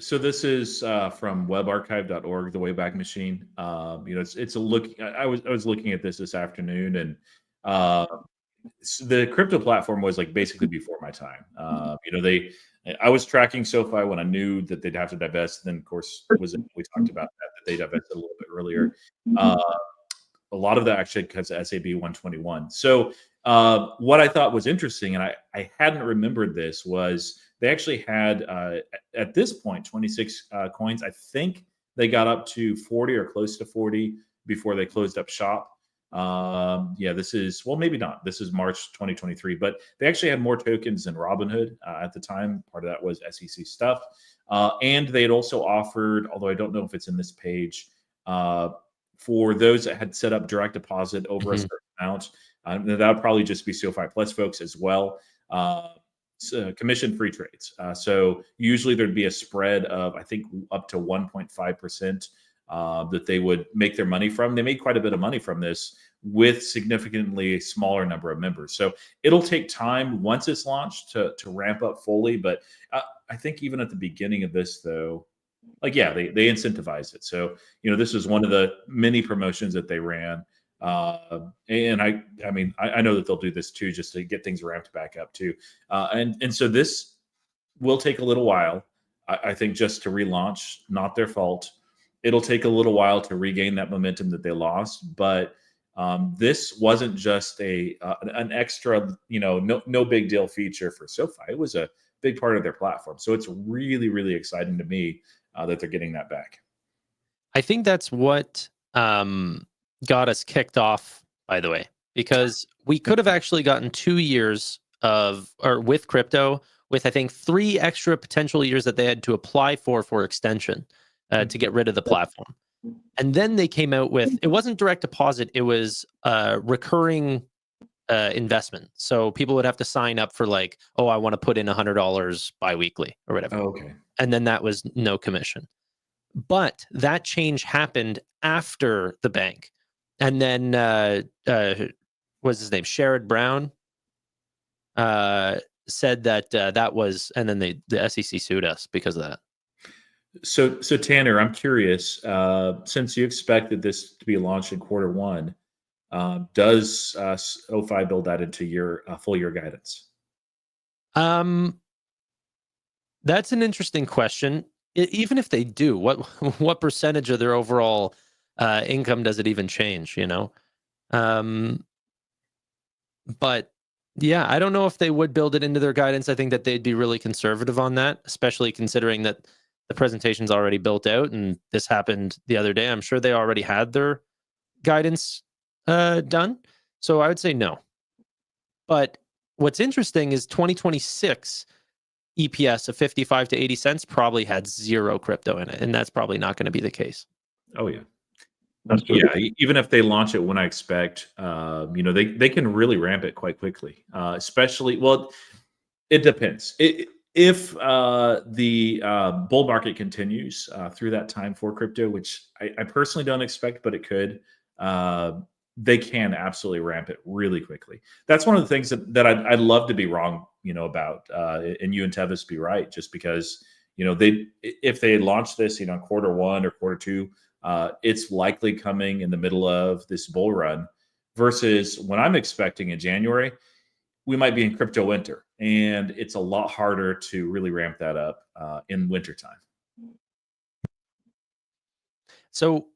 So this is from webarchive.org, the Wayback Machine. It's a look. I was looking at this afternoon, and the crypto platform was basically before my time. I was tracking SoFi when I knew that they'd have to divest. Then of course we talked about that they divested a little bit earlier. A lot of that actually because of SAB 121. So what I thought was interesting, and I hadn't remembered this, was they actually had, at this point, 26 coins. I think they got up to 40 or close to 40 before they closed up shop. This is, well, maybe not. This is March 2023, but they actually had more tokens than Robinhood at the time. Part of that was SEC stuff. And they had also offered, although I don't know if it's in this page, for those that had set up direct deposit over a certain amount, that would probably just be SoFi Plus folks as well. Commission-free trades. So usually there'd be a spread of, I think, up to 1.5% that they would make their money from. They made quite a bit of money from this with significantly smaller number of members. So it'll take time once it's launched to ramp up fully. But I think even at the beginning of this, though, they incentivized it. So, this is one of the many promotions that they ran. And I know that they'll do this too, just to get things ramped back up too. And so this will take a little while, I think, just to relaunch. Not their fault. It'll take a little while to regain that momentum that they lost. But this wasn't just an extra, no big deal feature for SoFi. It was a big part of their platform. So it's really, really exciting to me that they're getting that back. I think that's what got us kicked off, by the way, because we could have actually gotten 2 years with crypto, with I think 3 extra potential years that they had to apply for extension to get rid of the platform. And then they came out with, it wasn't direct deposit, it was recurring investment. So people would have to sign up for I want to put in $100 biweekly or whatever. Oh, okay. And then that was no commission. But that change happened after the bank. And then, what's his name? Sherrod Brown said that that was, and then the SEC sued us because of that. So Tanner, I'm curious, since you expected this to be launched in Q1, does SoFi build that into your full year guidance? That's an interesting question. Even if they do, what percentage of their overall income does it even change? But yeah, I don't know if they would build it into their guidance. I think that they'd be really conservative on that, especially considering that the presentation's already built out and this happened the other day. I'm sure they already had their guidance done. So I would say no. But what's interesting is 2026 EPS of 55 to 80 cents probably had zero crypto in it, and that's probably not going to be the case. Oh yeah. That's true. Yeah, even if they launch it when I expect, they can really ramp it quite quickly. Especially, well, it depends. If the bull market continues through that time for crypto, which I personally don't expect, but it could, they can absolutely ramp it really quickly. That's one of the things that I'd love to be wrong, about, and you and Tevis be right, just because, if they launch this, quarter one or quarter two, it's likely coming in the middle of this bull run versus when I'm expecting in January, we might be in crypto winter, and it's a lot harder to really ramp that up in wintertime. So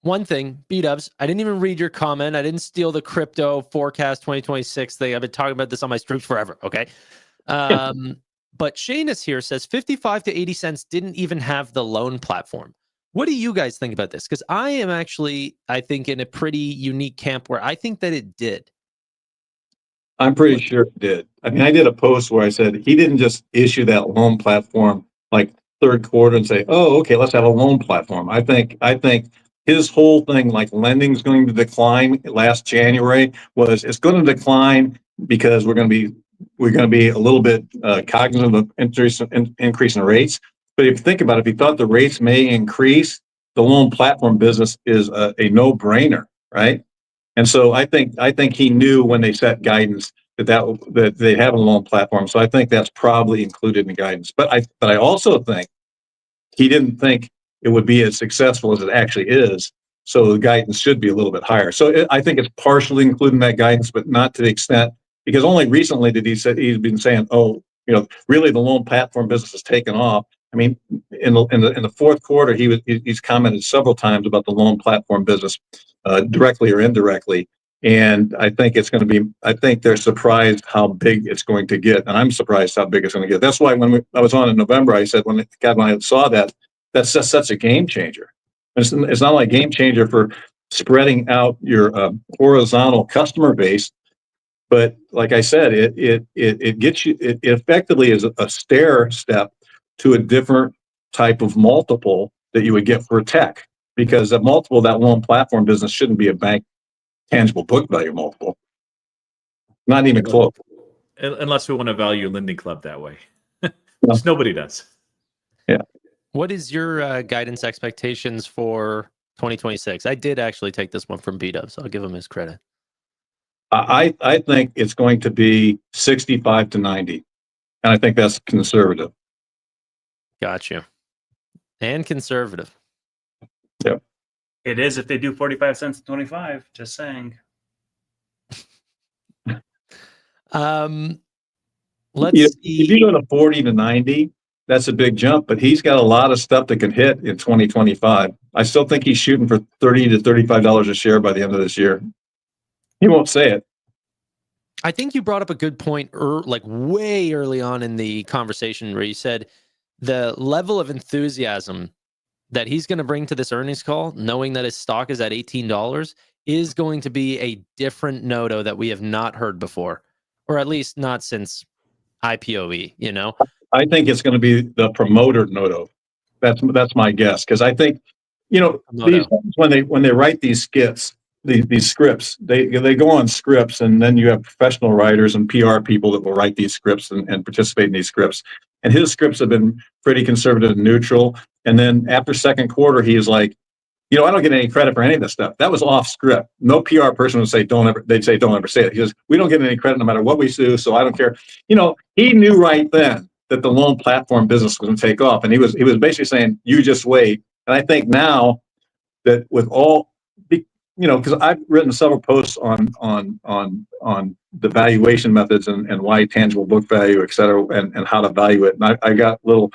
one thing, B-dubs, I didn't even read your comment. I didn't steal the crypto forecast 2026 thing. I've been talking about this on my streams forever, okay? But Seamus here says 55 to 80 cents didn't even have the loan platform. What do you guys think about this? Because I am actually, I think, in a pretty unique camp where I think that it did. I'm pretty sure it did. I mean, I did a post where I said he didn't just issue that loan platform like third quarter and say, "Oh, okay, let's have a loan platform." I think his whole thing, like lending is going to decline last January, was it's going to decline because we're going to be a little bit cognizant of increase in rates. But if you think about it, if you thought the rates may increase, the loan platform business is a no-brainer, right? And so I think he knew when they set guidance that they have a loan platform. So I think that's probably included in the guidance. But I also think he didn't think it would be as successful as it actually is. So the guidance should be a little bit higher. So I think it's partially included in that guidance, but not to the extent, because only recently did he's been saying, "Oh, really the loan platform business has taken off." I mean, in the fourth quarter, he's commented several times about the loan platform business, directly or indirectly, and I think it's going to be. I think they're surprised how big it's going to get, and I'm surprised how big it's going to get. That's why I was on in November, I said when I saw that, that's just such a game changer. It's not like a game changer for spreading out your horizontal customer base. But like I said, it gets you. It effectively is a stair step to a different type of multiple that you would get for tech, because a multiple that loan platform business shouldn't be a bank tangible book value multiple. Not even close. Unless we want to value Lending Club that way, which nobody does. Yeah. What is your guidance expectations for 2026? I did actually take this one from B-Dub, so I'll give him his credit. I think it's going to be 65 to 90, and I think that's conservative. Got you. And conservative. Yeah. It is if they do 45 cents to 25. Just saying. Let's see. If you go to 40 to 90, that's a big jump, but he's got a lot of stuff that can hit in 2025. I still think he's shooting for $30 to $35 a share by the end of this year. He won't say it. I think you brought up a good point, like way early on in the conversation, where you said the level of enthusiasm that he's going to bring to this earnings call, knowing that his stock is at $18, is going to be a different Noto that we have not heard before, or at least not since IPOE, I think it's going to be the promoter Noto. That's my guess, because I think, these when they write these skits, these scripts, they go on scripts, and then you have professional writers and PR people that will write these scripts and participate in these scripts. And his scripts have been pretty conservative and neutral. And then after second quarter, he is like, I don't get any credit for any of this stuff. That was off script. No PR person would say, they'd say, don't ever say it. He says, we don't get any credit no matter what we do, so I don't care. He knew right then that the loan platform business was going to take off. And he was basically saying, you just wait. And I think now that with all, because I've written several posts on the valuation methods and why tangible book value, et cetera, and how to value it. And I got little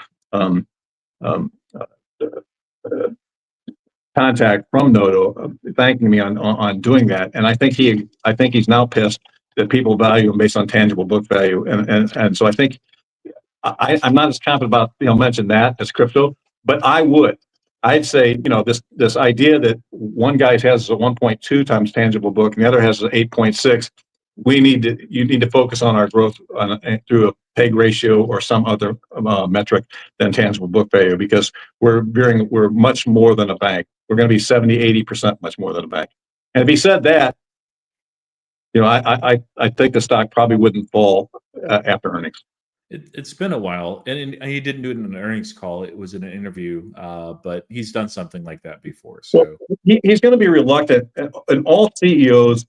contact from Noto thanking me on doing that. And I think he's now pissed that people value him based on tangible book value. And so I think I'm not as confident about mention that as crypto, but I would. I'd say, this idea that one guy has a 1.2 times tangible book and the other has an 8.6. You need to focus on our growth through a PEG ratio or some other metric than tangible book value, because we're much more than a bank. We're going to be 70-80% much more than a bank. And if he said that, I think the stock probably wouldn't fall after earnings. It's been a while, and he didn't do it in an earnings call. It was in an interview, but he's done something like that before. So he's going to be reluctant, and all CEOs,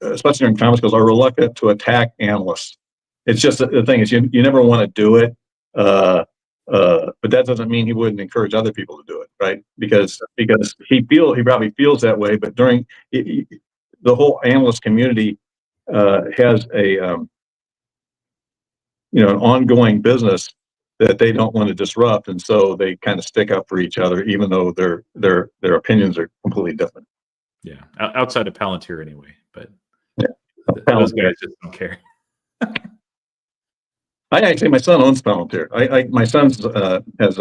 especially in conference calls, are reluctant to attack analysts. It's just the thing is you never want to do it, but that doesn't mean he wouldn't encourage other people to do it, right? Because he probably feels that way. But the whole analyst community has an ongoing business that they don't want to disrupt, and so they kind of stick up for each other, even though their opinions are completely different. Yeah, outside of Palantir anyway, but those guys just don't care. My son owns Palantir. My son has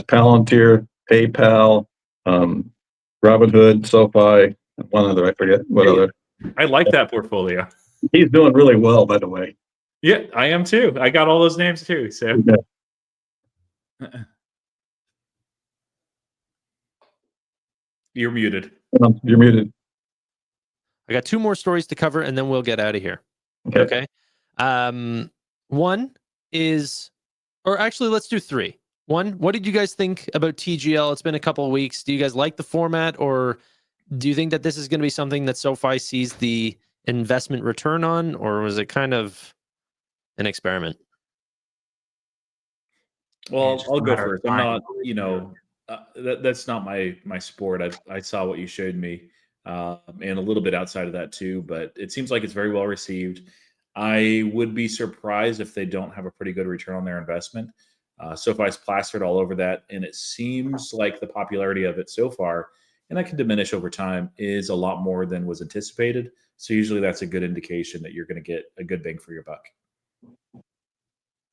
Palantir, PayPal, Robinhood, Sofi, one other, I forget what other. I like that portfolio. He's doing really well, by the way. Yeah, I am too. I got all those names too. So you're muted. You're muted. I got 2 more stories to cover, and then we'll get out of here. Okay. One is, or actually, let's do 3. One, what did you guys think about TGL? It's been a couple of weeks. Do you guys like the format, or do you think that this is going to be something that SoFi sees the investment return on, or was it kind of an experiment? Well, I'll go first. I'm not, that's not my sport. I saw what you showed me, and a little bit outside of that too, but it seems like it's very well received. I would be surprised if they don't have a pretty good return on their investment. SoFi's plastered all over that, and it seems like the popularity of it so far, and that can diminish over time, is a lot more than was anticipated. So usually that's a good indication that you're going to get a good bang for your buck.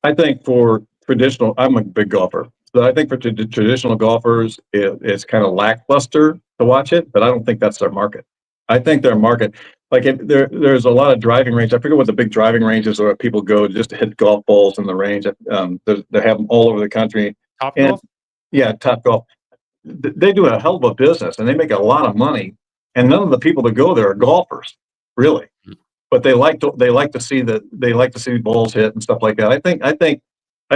I think for traditional, I'm a big golfer. So I think for traditional golfers, it's kind of lackluster to watch it, but I don't think that's their market. I think their market, like there's a lot of driving range. I forget what the big driving ranges are where people go just to hit golf balls in the range. They have them all over the country. Topgolf? Yeah, Topgolf. They do a hell of a business and they make a lot of money. And none of the people that go there are golfers, really. But they like to see balls hit and stuff like that. I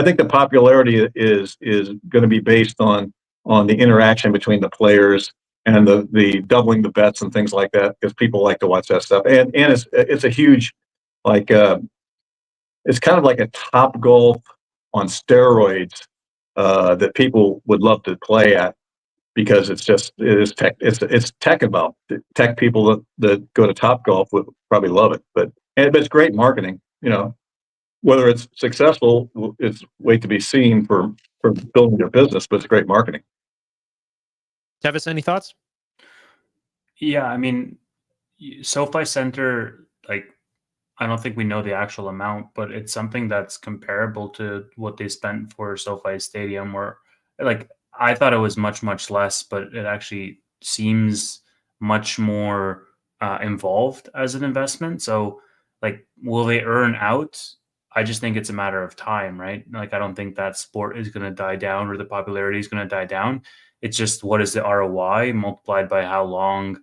think the popularity is going to be based on the interaction between the players and the doubling the bets and things like that, because people like to watch that stuff. And it's a huge, like it's kind of like a Top Golf on steroids that people would love to play at, because it's tech about tech people that go to Top Golf would probably love it, but it's great marketing. Whether it's successful, it's wait to be seen for building their business, but it's great marketing. Tevis, any thoughts? Yeah, I mean, SoFi Center, I don't think we know the actual amount, but it's something that's comparable to what they spent for SoFi Stadium, where I thought it was much, much less, but it actually seems much more involved as an investment. So will they earn out? I just think it's a matter of time, right? I don't think that sport is going to die down or the popularity is going to die down. It's just, what is the ROI multiplied by how long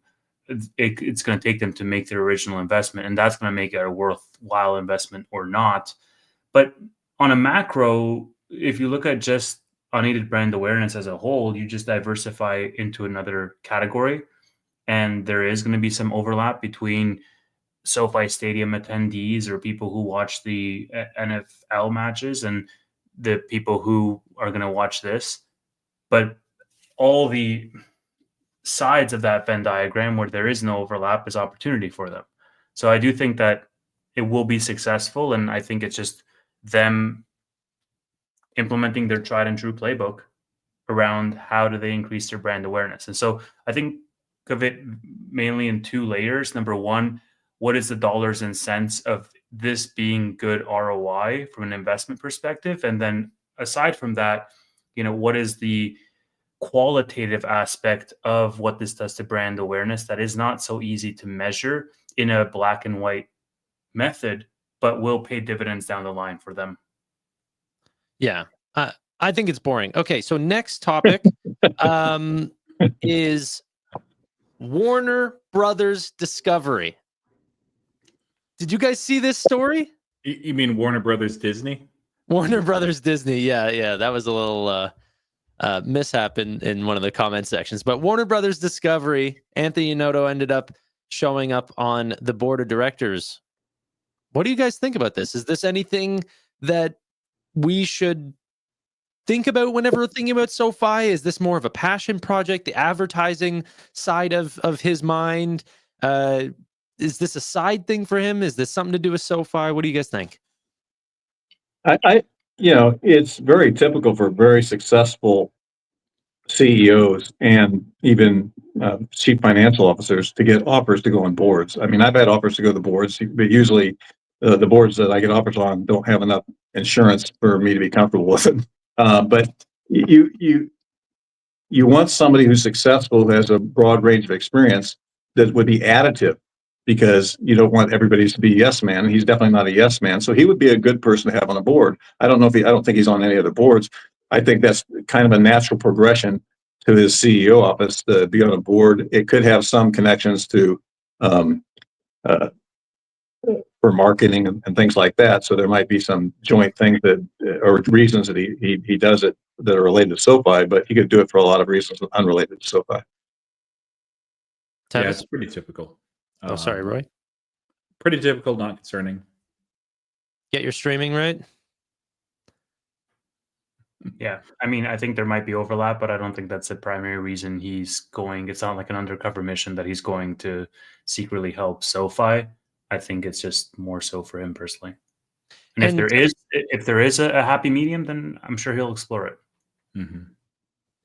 it's going to take them to make their original investment. And that's going to make it a worthwhile investment or not. But on a macro, if you look at just unaided brand awareness as a whole, you just diversify into another category. And there is going to be some overlap between SoFi Stadium attendees or people who watch the NFL matches and the people who are going to watch this. But all the sides of that Venn diagram where there is no overlap is opportunity for them. So I do think that it will be successful. And I think it's just them implementing their tried and true playbook around how do they increase their brand awareness. And so I think of it mainly in 2 layers. Number one, what is the dollars and cents of this being good ROI from an investment perspective? And then aside from that, what is the qualitative aspect of what this does to brand awareness that is not so easy to measure in a black and white method, but will pay dividends down the line for them. Yeah. I think it's boring. Okay, so next topic is Warner Brothers Discovery. Did you guys see this story? You mean Warner Brothers Disney? Warner Brothers Disney. Yeah. That was a little mishap in one of the comment sections. But Warner Brothers Discovery, Anthony Noto ended up showing up on the board of directors. What do you guys think about this? Is this anything that we should think about whenever we're thinking about SoFi? Is this more of a passion project, the advertising side of his mind? Is this a side thing for him? Is this something to do with SoFi? What do you guys think? It's very typical for very successful CEOs and even chief financial officers to get offers to go on boards. I mean, I've had offers to go to the boards, but usually the boards that I get offers on don't have enough insurance for me to be comfortable with it. But you want somebody who's successful, who has a broad range of experience that would be additive, because you don't want everybody to be yes man. He's definitely not a yes man, so he would be a good person to have on a board. I don't think he's on any other boards. I think that's kind of a natural progression to his CEO office to be on a board. It could have some connections to for marketing and things like that. So there might be some joint things that or reasons that he does it that are related to SoFi, but he could do it for a lot of reasons unrelated to SoFi. Yeah, it's pretty typical. Oh, sorry, Roy. Pretty typical, not concerning. Get your streaming right. Yeah, I mean, I think there might be overlap, but I don't think that's the primary reason he's going. It's not like an undercover mission that he's going to secretly help SoFi. I think it's just more so for him personally. And if there is a happy medium, then I'm sure he'll explore it. Mm-hmm.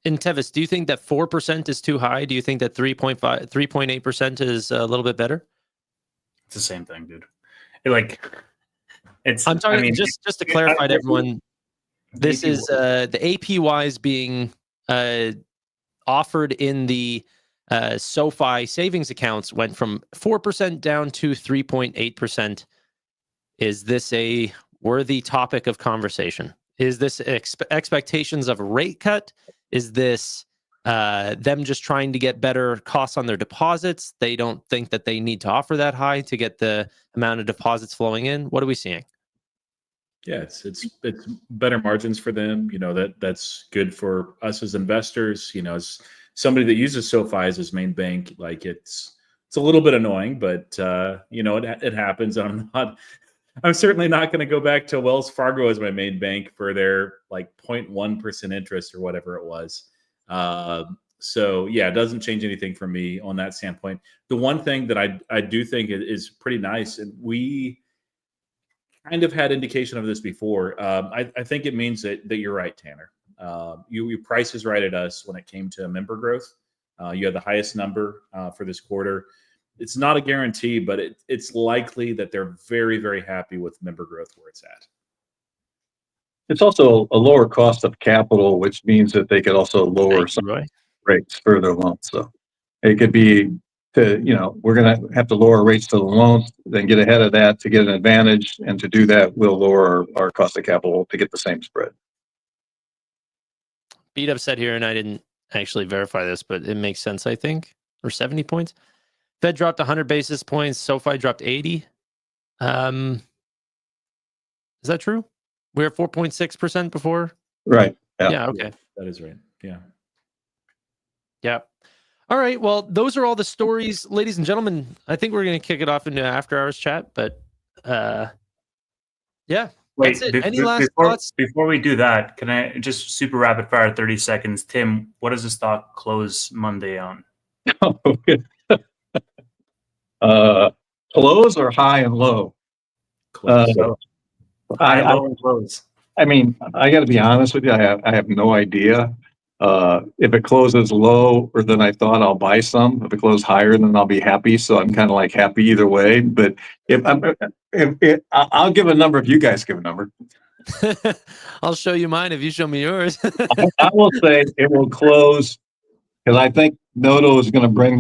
And Tevis, do you think that 4% is too high? Do you think that 3.8% is a little bit better? It's the same thing, dude. I'm talking. I mean, just to clarify to everyone, this is the APYs being offered in the SoFi savings accounts went from 4% down to 3.8%. Is this a worthy topic of conversation? Is this expectations of a rate cut? Is this them just trying to get better costs on their deposits? They don't think that they need to offer that high to get the amount of deposits flowing in. What are we seeing? Yeah, it's better margins for them. That's good for us as investors. As somebody that uses SoFi as his main bank, like it's a little bit annoying, but it happens. I'm certainly not going to go back to Wells Fargo as my main bank for their 0.1% interest or whatever it was. So yeah, it doesn't change anything for me on that standpoint. The one thing that I do think is pretty nice, and we kind of had indication of this before. I think it means that you're right, Tanner. Your price is right at us when it came to member growth. You had the highest number for this quarter. It's not a guarantee, but it's likely that they're very, very happy with member growth where it's at. It's also a lower cost of capital, which means that they could also lower some rates for their loans. So it could be we're going to have to lower rates to the loans, then get ahead of that to get an advantage. And to do that, we'll lower our cost of capital to get the same spread. Beat up said here, and I didn't actually verify this, but it makes sense, I think, or 70 points. Fed dropped 100 basis points. SoFi dropped 80. Is that true? We were at 4.6% before? Right. Yeah, okay. That is right. Yeah. Yeah. All right. Well, those are all the stories. Ladies and gentlemen, I think we're going to kick it off into after hours chat, but yeah. Wait, that's it. Any last thoughts? Before we do that, can I just super rapid fire 30 seconds? Tim, what does the stock close Monday on? Close or high and low? Close. High, low, and close. I mean, I got to be honest with you. I have no idea. If it closes low or than I thought, I'll buy some. If it closes higher, then I'll be happy. So I'm kind of happy either way. But I'll give a number if you guys give a number. I'll show you mine if you show me yours. I will say it will close because I think Noto is going to bring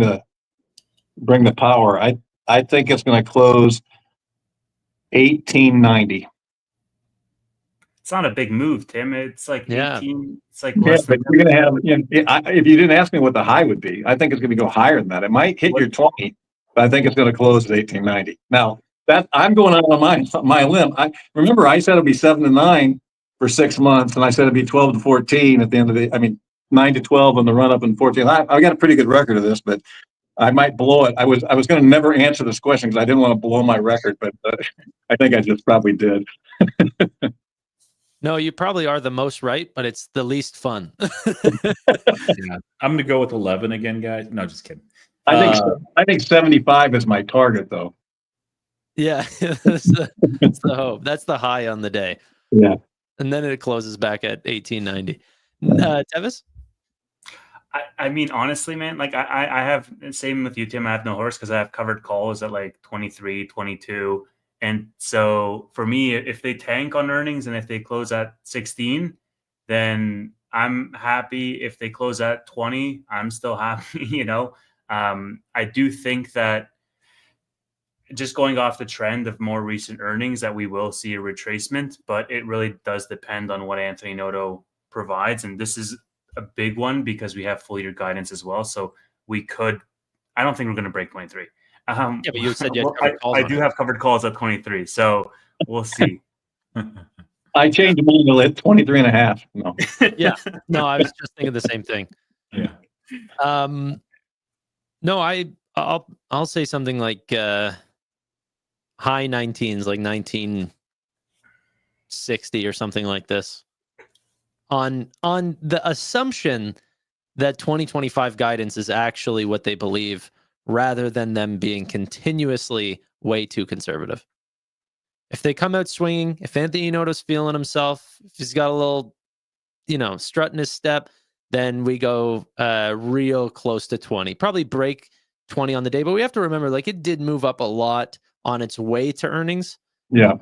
the power. I think it's going to close 1890. It's not a big move, Tim. It's like Yeah. 18. It's like Yeah, less but than you're going to have. If you didn't ask me what the high would be, I think it's going to go higher than that. It might hit your 20, but I think it's going to close at 1890. Now that I'm going out on my limb. I remember I said it'd be 7 to 9 for 6 months, and I said it'd be 12 to 14 at the end of the. I mean, 9 to 12 on the run up, and 14. I got a pretty good record of this, but I might blow it. I was going to never answer this question because I didn't want to blow my record, but I think I just probably did. No, you probably are the most right, but it's the least fun. Yeah, I'm gonna go with 11 again, guys. No, just kidding. I think 75 is my target, though. Yeah, that's the hope. That's the high on the day. Yeah. And then it closes back at 1890. Tevis? I mean, honestly, man, like I have, same with you, Tim. I have no horse because I have covered calls at like 23, 22. And so for me, if they tank on earnings and if they close at 16, then I'm happy. If they close at 20, I'm still happy, you know. I do think that just going off the trend of more recent earnings that we will see a retracement, but it really does depend on what Anthony Noto provides. And this is a big one because we have full year guidance as well. So we could, I don't think we're going to break 23. Yeah, but you said you had covered calls I on do it. have covered calls at 23. So we'll see. I changed mine to 23 and a half. No. Yeah. No, I was just thinking the same thing. Yeah. No, I'll say something like high 19s, like 1960 or something like this. On the assumption that 2025 guidance is actually what they believe, rather than them being continuously way too conservative. If they come out swinging, if Anthony Noto's feeling himself, if he's got a little, strut in his step, then we go real close to 20. Probably break 20 on the day, but we have to remember, like, it did move up a lot on its way to earnings. Yeah.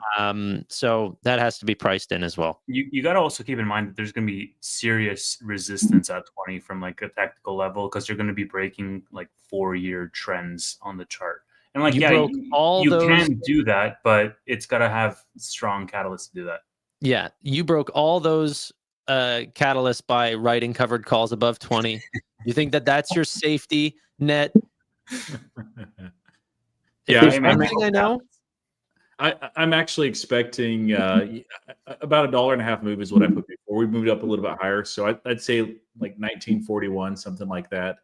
So that has to be priced in as well. You got to also keep in mind that there's going to be serious resistance at 20 from like a technical level because you're going to be breaking like 4-year trends on the chart. And like, you can do that, but it's got to have strong catalysts to do that. Yeah, you broke all those catalysts by writing covered calls above 20. You think that that's your safety net? Yeah, one thing I know. I'm actually expecting about $1.50 move is what I put before. We moved up a little bit higher, so I'd say like 1941, something like that.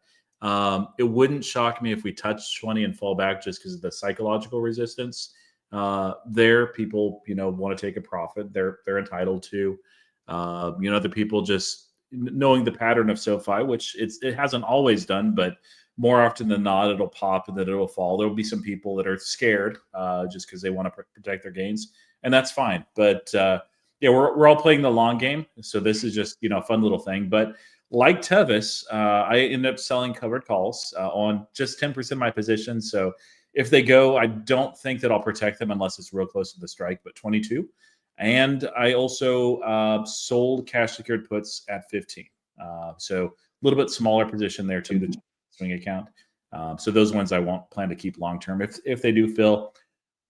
It wouldn't shock me if we touch 20 and fall back just because of the psychological resistance. There, people want to take a profit. They're entitled to. Other people just knowing the pattern of SoFi, which it hasn't always done, but more often than not, it'll pop and then it'll fall. There'll be some people that are scared just because they want to protect their gains, and that's fine. But we're all playing the long game, so this is just a fun little thing. But like Tevis, I ended up selling covered calls on just 10% of my position. So if they go, I don't think that I'll protect them unless it's real close to the strike, but 22. And I also sold cash secured puts at 15. So a little bit smaller position there too. The swing account. So those ones I won't plan to keep long term. If they do fill,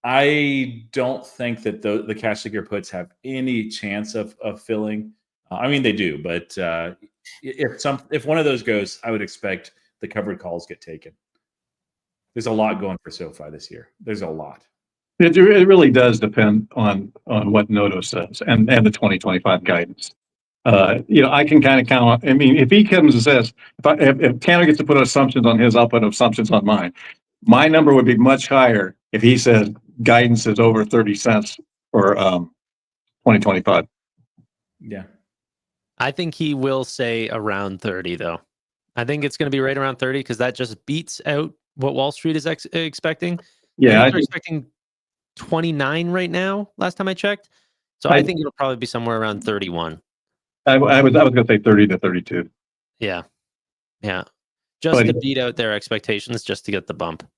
I don't think that the cash secure puts have any chance of filling. I mean, they do, but if one of those goes, I would expect the covered calls get taken. There's a lot going for SoFi this year. There's a lot. It really does depend on what Noto says and the 2025 guidance. I can kind of count on. I mean, if he comes and says, if Tanner gets to put assumptions on his, I'll put assumptions on mine. My number would be much higher if he says guidance is over 30 cents for 2025. Yeah, I think he will say around 30, though. I think it's going to be right around 30 because that just beats out what Wall Street is expecting. Yeah, they're expecting 29 right now. Last time I checked, so I think it'll probably be somewhere around 31. I was going to say 30 to 32. Yeah. Just to beat out their expectations, just to get the bump.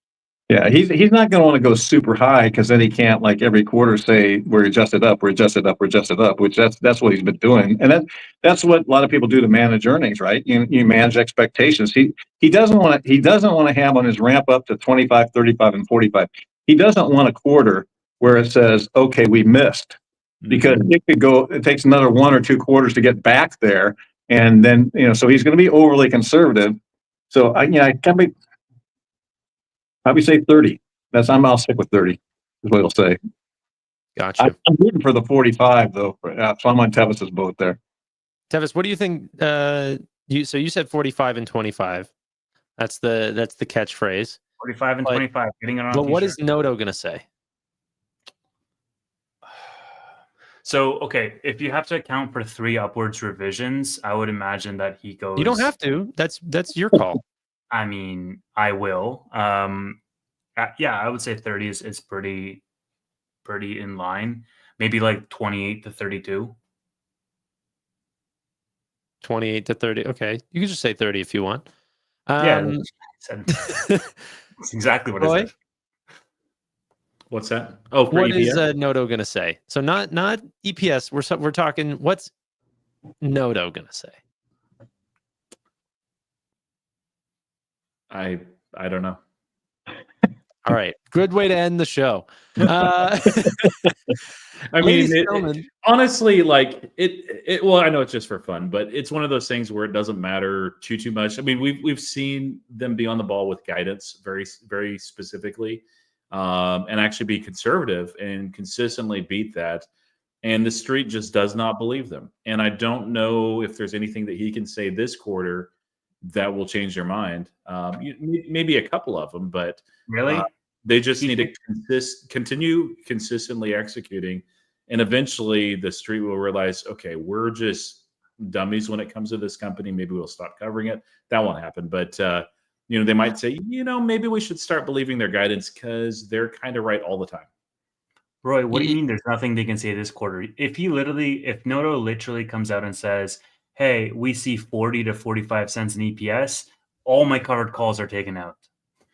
Yeah, he's not going to want to go super high because then he can't like every quarter say we're adjusted up, we're adjusted up, we're adjusted up, which that's what he's been doing, and that's what a lot of people do to manage earnings, right? You manage expectations. He doesn't want to have on his ramp up to 25, 35, and 45. He doesn't want a quarter where it says, okay, we missed, because it could go. It takes another 1 or 2 quarters to get back there, and then so he's going to be overly conservative. So I can be. Probably say 30. I'll stick with 30, is what he'll say. Gotcha. I'm rooting for the 45 though. So I'm on Tevis's boat there. Tevis, what do you think? You said 45 and 25. That's the catchphrase. 45 and 25. Getting it on. But what is Noto gonna say? So, okay, if you have to account for 3 upwards revisions, I would imagine that he goes. You don't have to. That's your call. I mean, I will. Yeah, I would say 30 is pretty in line. Maybe like 28 to 32. 28 to 30. Okay, you can just say 30 if you want. Yeah, that's exactly what I said. What's that? Oh, what EPS? is Noto gonna say? So not EPS. We're talking. What's Noto gonna say? I don't know. All right, good way to end the show. I mean, honestly, like it. Well, I know it's just for fun, but it's one of those things where it doesn't matter too much. I mean, we've seen them be on the ball with guidance very, very specifically, and actually be conservative and consistently beat that. And the street just does not believe them. And I don't know if there's anything that he can say this quarter that will change their mind. Maybe a couple of them, but really, they just need to continue consistently executing, and eventually the street will realize, okay, we're just dummies when it comes to this company. Maybe we'll stop covering it. That won't happen, but they might say, maybe we should start believing their guidance because they're kind of right all the time. Roy, what do you mean there's nothing they can say this quarter? If Noto literally comes out and says, hey, we see 40 to 45 cents in EPS, all my covered calls are taken out.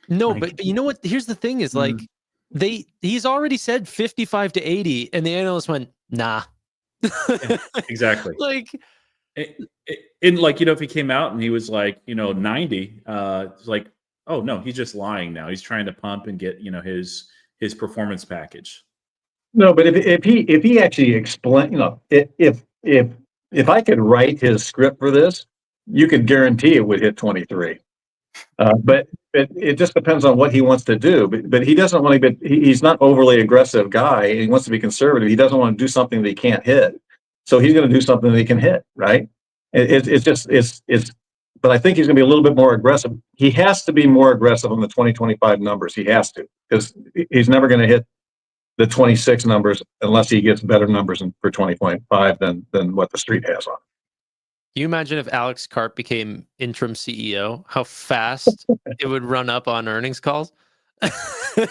No, but you know what? Here's the thing is like he's already said 55 to 80 and the analyst went, nah. Yeah, exactly. Like, if he came out and he was like, 90, it's like, oh no, he's just lying now. He's trying to pump and get, his performance package. No, but if he actually explain, if I could write his script for this, you could guarantee it would hit 23. But it just depends on what he wants to do. But he doesn't want to. He's not overly aggressive guy. He wants to be conservative. He doesn't want to do something that he can't hit. So he's going to do something that he can hit, right? But I think he's going to be a little bit more aggressive. He has to be more aggressive on the 2025 numbers. He has to, because he's never going to hit the 26 numbers unless he gets better numbers for 2025 than what the street has on. Can you imagine if Alex Karp became interim CEO, how fast it would run up on earnings calls? That'd be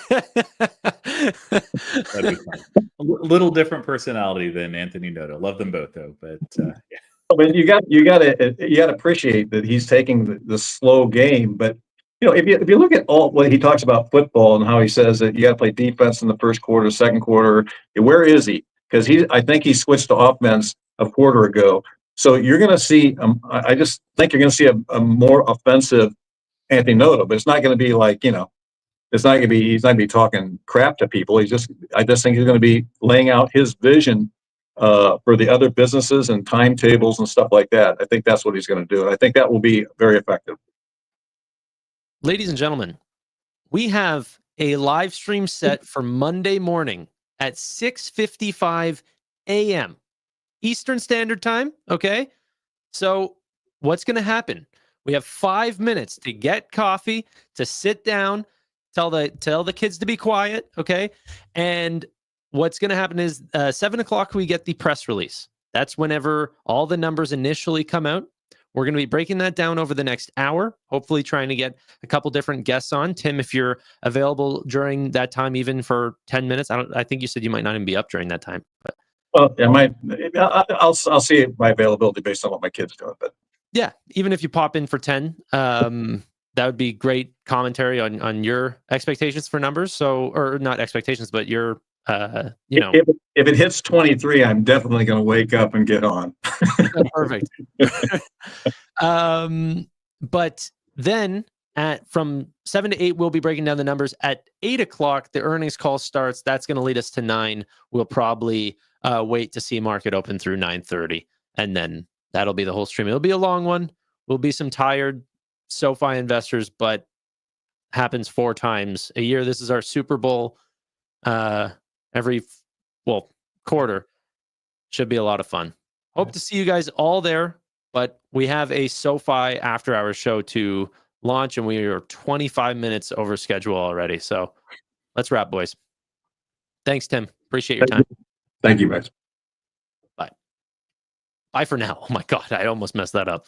fun. A little different personality than Anthony Noto. Love them both though, but yeah. But you got to appreciate that he's taking the slow game. But if you look at all when he talks about football and how he says that you got to play defense in the first quarter, second quarter, where is he? Because I think he switched to offense a quarter ago. So you're going to see. I just think you're going to see a more offensive Anthony Noto, but it's not going to be like it's not going to be. He's not going to be talking crap to people. I just think he's going to be laying out his vision for the other businesses and timetables and stuff like that. I think that's what he's going to do, and I think that will be very effective. Ladies and gentlemen, we have a live stream set for Monday morning at 6:55 a.m. Eastern Standard Time, okay? So what's going to happen? We have 5 minutes to get coffee, to sit down, tell the kids to be quiet, okay? And what's going to happen is 7 o'clock we get the press release. That's whenever all the numbers initially come out. We're going to be breaking that down over the next hour, hopefully trying to get a couple different guests on. Tim, if you're available during that time, even for 10 minutes, I think you said you might not even be up during that time. But. Well, I'll see my availability based on what my kids doing. But yeah, even if you pop in for 10, that would be great commentary on your expectations for numbers. So, or not expectations, but your, If it hits 23, I'm definitely going to wake up and get on. perfect. But then from 7 to 8, we'll be breaking down the numbers. At 8 o'clock, the earnings call starts. That's going to lead us to 9. We'll probably wait to see market open through 9:30, and then that'll be the whole stream. It'll be a long one. We'll be some tired SoFi investors, but happens 4 times a year. This is our Super Bowl every quarter. Should be a lot of fun. Hope to see you guys all there, but we have a SoFi after hours show to launch, and we are 25 minutes over schedule already. So let's wrap, boys. Thanks, Tim. Appreciate your time. Thank you, guys. Bye. Bye for now. Oh my God, I almost messed that up.